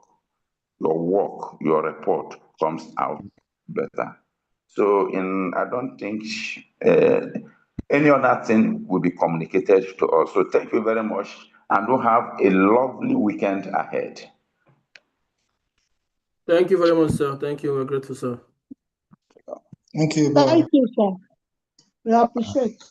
work, your report comes out better. So, I don't think any other thing will be communicated to us. So, thank you very much, and we'll have a lovely weekend ahead. Thank you very much, sir. Thank you. We're grateful, sir. Thank you. Bye. Thank you, sir. We appreciate.